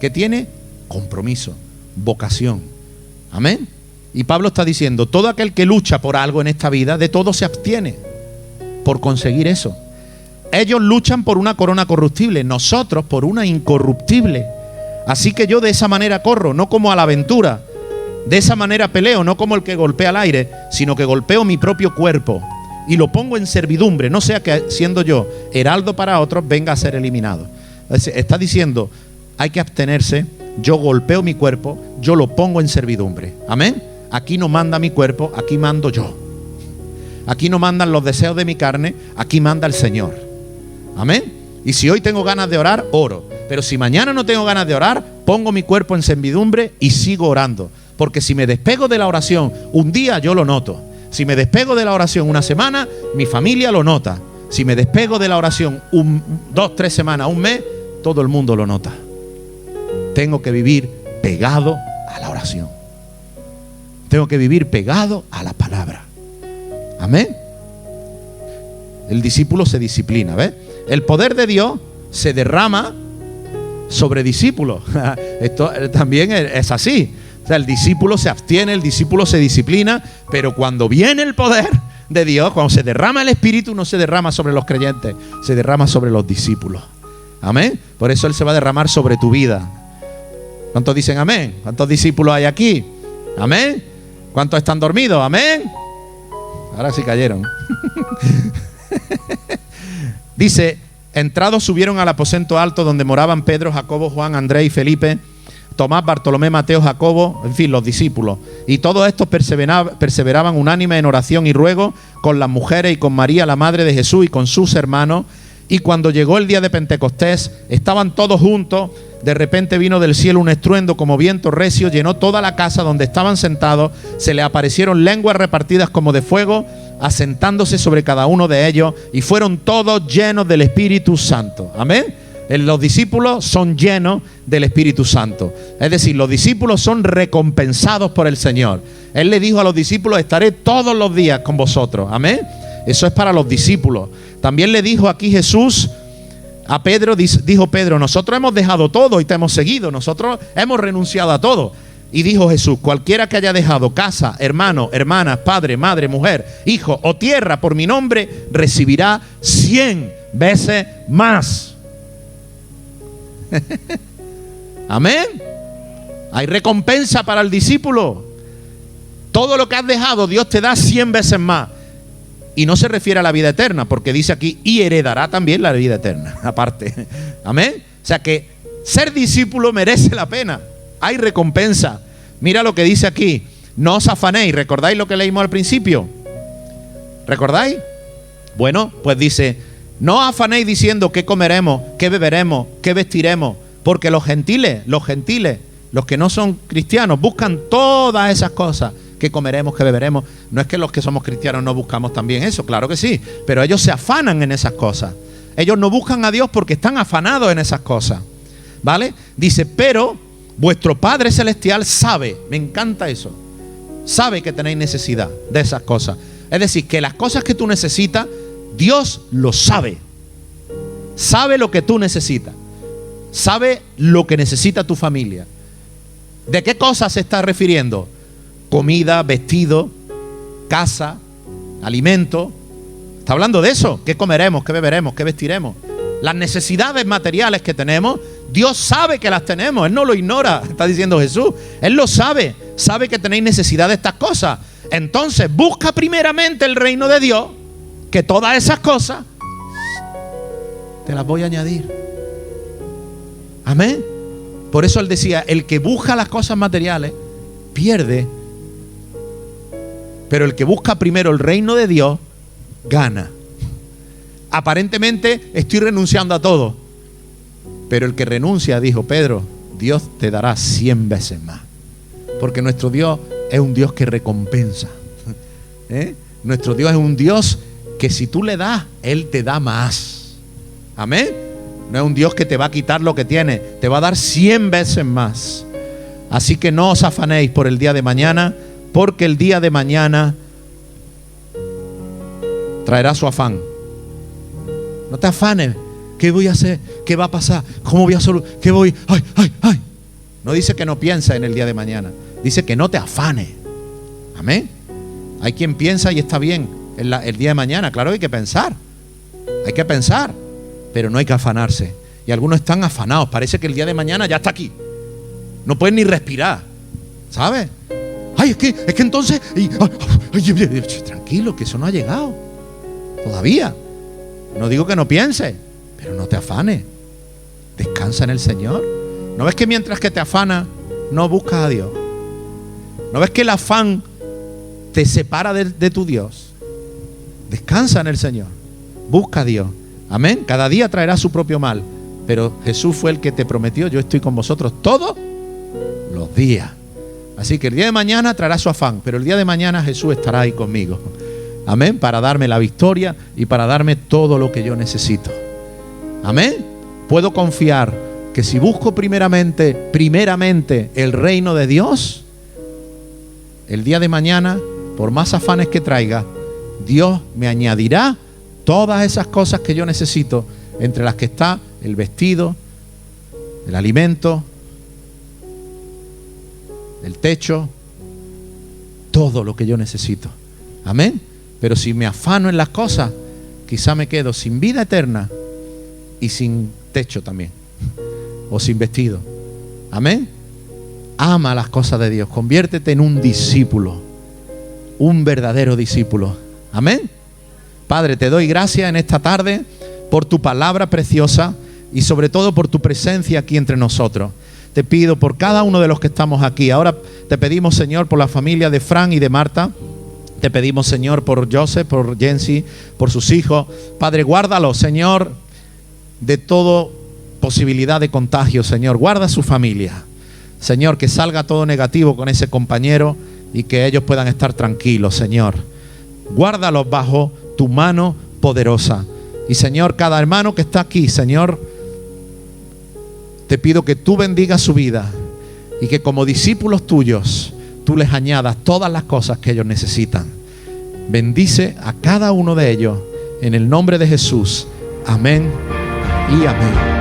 que tiene compromiso, vocación. Amén. Y Pablo está diciendo, todo aquel que lucha por algo en esta vida, de todo se abstiene por conseguir eso. Ellos luchan por una corona corruptible, nosotros por una incorruptible. Así que yo de esa manera corro, no como a la aventura. De esa manera peleo, no como el que golpea al aire, sino que golpeo mi propio cuerpo y lo pongo en servidumbre, no sea que siendo yo heraldo para otros venga a ser eliminado. Está diciendo, hay que abstenerse, yo golpeo mi cuerpo, yo lo pongo en servidumbre. Amén. Aquí no manda mi cuerpo, aquí mando yo. Aquí no mandan los deseos de mi carne, aquí manda el Señor. Amén. Y si hoy tengo ganas de orar, oro. Pero si mañana no tengo ganas de orar, pongo mi cuerpo en servidumbre y sigo orando. Porque si me despego de la oración un día, yo lo noto. Si me despego de la oración una semana, mi familia lo nota. Si me despego de la oración 2, 3 semanas, un mes, todo el mundo lo nota. Tengo que vivir pegado a la oración. Tengo que vivir pegado a la palabra. Amén. El discípulo se disciplina, ¿ves? El poder de Dios se derrama sobre discípulos. Esto también es así. O sea, el discípulo se abstiene, el discípulo se disciplina, pero cuando viene el poder de Dios, cuando se derrama el Espíritu, no se derrama sobre los creyentes, se derrama sobre los discípulos. Amén. Por eso Él se va a derramar sobre tu vida. ¿Cuántos dicen amén? ¿Cuántos discípulos hay aquí? Amén. ¿Cuántos están dormidos? Amén. Ahora sí cayeron. Dice, entrados subieron al aposento alto donde moraban Pedro, Jacobo, Juan, Andrés y Felipe, Tomás, Bartolomé, Mateo, Jacobo, en fin, los discípulos. Y todos estos perseveraban unánime en oración y ruego con las mujeres y con María, la madre de Jesús, y con sus hermanos. Y cuando llegó el día de Pentecostés, estaban todos juntos. De repente vino del cielo un estruendo como viento recio, llenó toda la casa donde estaban sentados. Se le aparecieron lenguas repartidas como de fuego, asentándose sobre cada uno de ellos, y fueron todos llenos del Espíritu Santo. Amén. Los discípulos son llenos del Espíritu Santo. Es decir, los discípulos son recompensados por el Señor. Él le dijo a los discípulos, estaré todos los días con vosotros. Amén. Eso es para los discípulos. También le dijo aquí Jesús a Pedro, dijo Pedro, nosotros hemos dejado todo y te hemos seguido. Nosotros hemos renunciado a todo. Y dijo Jesús, cualquiera que haya dejado casa, hermano, hermana, padre, madre, mujer, hijo o tierra por mi nombre, recibirá 100 veces más. Amén. Hay recompensa para el discípulo. Todo lo que has dejado, Dios te da 100 veces más. Y no se refiere a la vida eterna, porque dice aquí, y heredará también la vida eterna, aparte. Amén. O sea que ser discípulo merece la pena. Hay recompensa. Mira lo que dice aquí, no os afanéis. ¿Recordáis lo que leímos al principio? ¿Recordáis? Bueno, pues dice, no os afanéis diciendo qué comeremos, qué beberemos, qué vestiremos, porque los gentiles, los que no son cristianos, buscan todas esas cosas. ¿Qué comeremos, qué beberemos? No es que los que somos cristianos no buscamos también eso, claro que sí, pero ellos se afanan en esas cosas. Ellos no buscan a Dios porque están afanados en esas cosas, ¿vale? Dice, pero Vuestro Padre Celestial sabe, me encanta eso, sabe que tenéis necesidad de esas cosas. Es decir, que las cosas que tú necesitas, Dios lo sabe. Sabe lo que tú necesitas. Sabe lo que necesita tu familia. ¿De qué cosas se está refiriendo? Comida, vestido, casa, alimento. Está hablando de eso. ¿Qué comeremos? ¿Qué beberemos? ¿Qué vestiremos? Las necesidades materiales que tenemos, Dios sabe que las tenemos. Él no lo ignora, está diciendo Jesús. Él lo sabe. Sabe que tenéis necesidad de estas cosas. Entonces busca primeramente el reino de Dios, que todas esas cosas te las voy a añadir. Amén. Por eso él decía, el que busca las cosas materiales pierde, pero el que busca primero el reino de Dios gana. Aparentemente estoy renunciando a todo, pero el que renuncia, dijo Pedro, Dios te dará 100 veces más, porque nuestro Dios es un Dios que recompensa. Nuestro Dios es un Dios que si tú le das, Él te da más. Amén. No es un Dios que te va a quitar lo que tiene, te va a dar 100 veces más. Así que no os afanéis por el día de mañana, porque el día de mañana traerá su afán. No te afanes. ¿Qué voy a hacer? ¿Qué va a pasar? ¿Cómo voy a solucionar? ¿Qué voy? ¡Ay, ay, ay! No dice que no piensa en el día de mañana. Dice que no te afanes. Amén. Hay quien piensa y está bien el día de mañana. Claro, hay que pensar. Hay que pensar. Pero no hay que afanarse. Y algunos están afanados. Parece que el día de mañana ya está aquí. No pueden ni respirar. ¿Sabes? Ay, es que entonces... tranquilo, que eso no ha llegado. Todavía. No digo que no pienses, pero no te afanes. Descansa en el Señor. ¿No ves que mientras que te afanas, no buscas a Dios? ¿No ves que el afán te separa de tu Dios? Descansa en el Señor. Busca a Dios. Amén. Cada día traerá su propio mal. Pero Jesús fue el que te prometió, yo estoy con vosotros todos los días. Así que el día de mañana traerá su afán, pero el día de mañana Jesús estará ahí conmigo. Amén. Para darme la victoria y para darme todo lo que yo necesito. Amén. Puedo confiar que si busco primeramente el reino de Dios, el día de mañana, por más afanes que traiga, Dios me añadirá todas esas cosas que yo necesito, entre las que está el vestido, el alimento, el techo, todo lo que yo necesito. Amén. Pero si me afano en las cosas, quizá me quedo sin vida eterna y sin techo también, o sin vestido. Amén. Ama las cosas de Dios. Conviértete en un discípulo, un verdadero discípulo. Amén. Padre, te doy gracias en esta tarde por tu palabra preciosa y sobre todo por tu presencia aquí entre nosotros. Te pido por cada uno de los que estamos aquí. Ahora te pedimos, Señor, por la familia de Fran y de Marta. Te pedimos, Señor, por Joseph, por Jensi, por sus hijos. Padre, guárdalos, Señor, de toda posibilidad de contagio, Señor. Guarda su familia. Señor, que salga todo negativo con ese compañero y que ellos puedan estar tranquilos, Señor. Guárdalos bajo tu mano poderosa. Y, Señor, cada hermano que está aquí, Señor, te pido que tú bendigas su vida y que como discípulos tuyos tú les añadas todas las cosas que ellos necesitan. Bendice a cada uno de ellos en el nombre de Jesús. Amén y amén.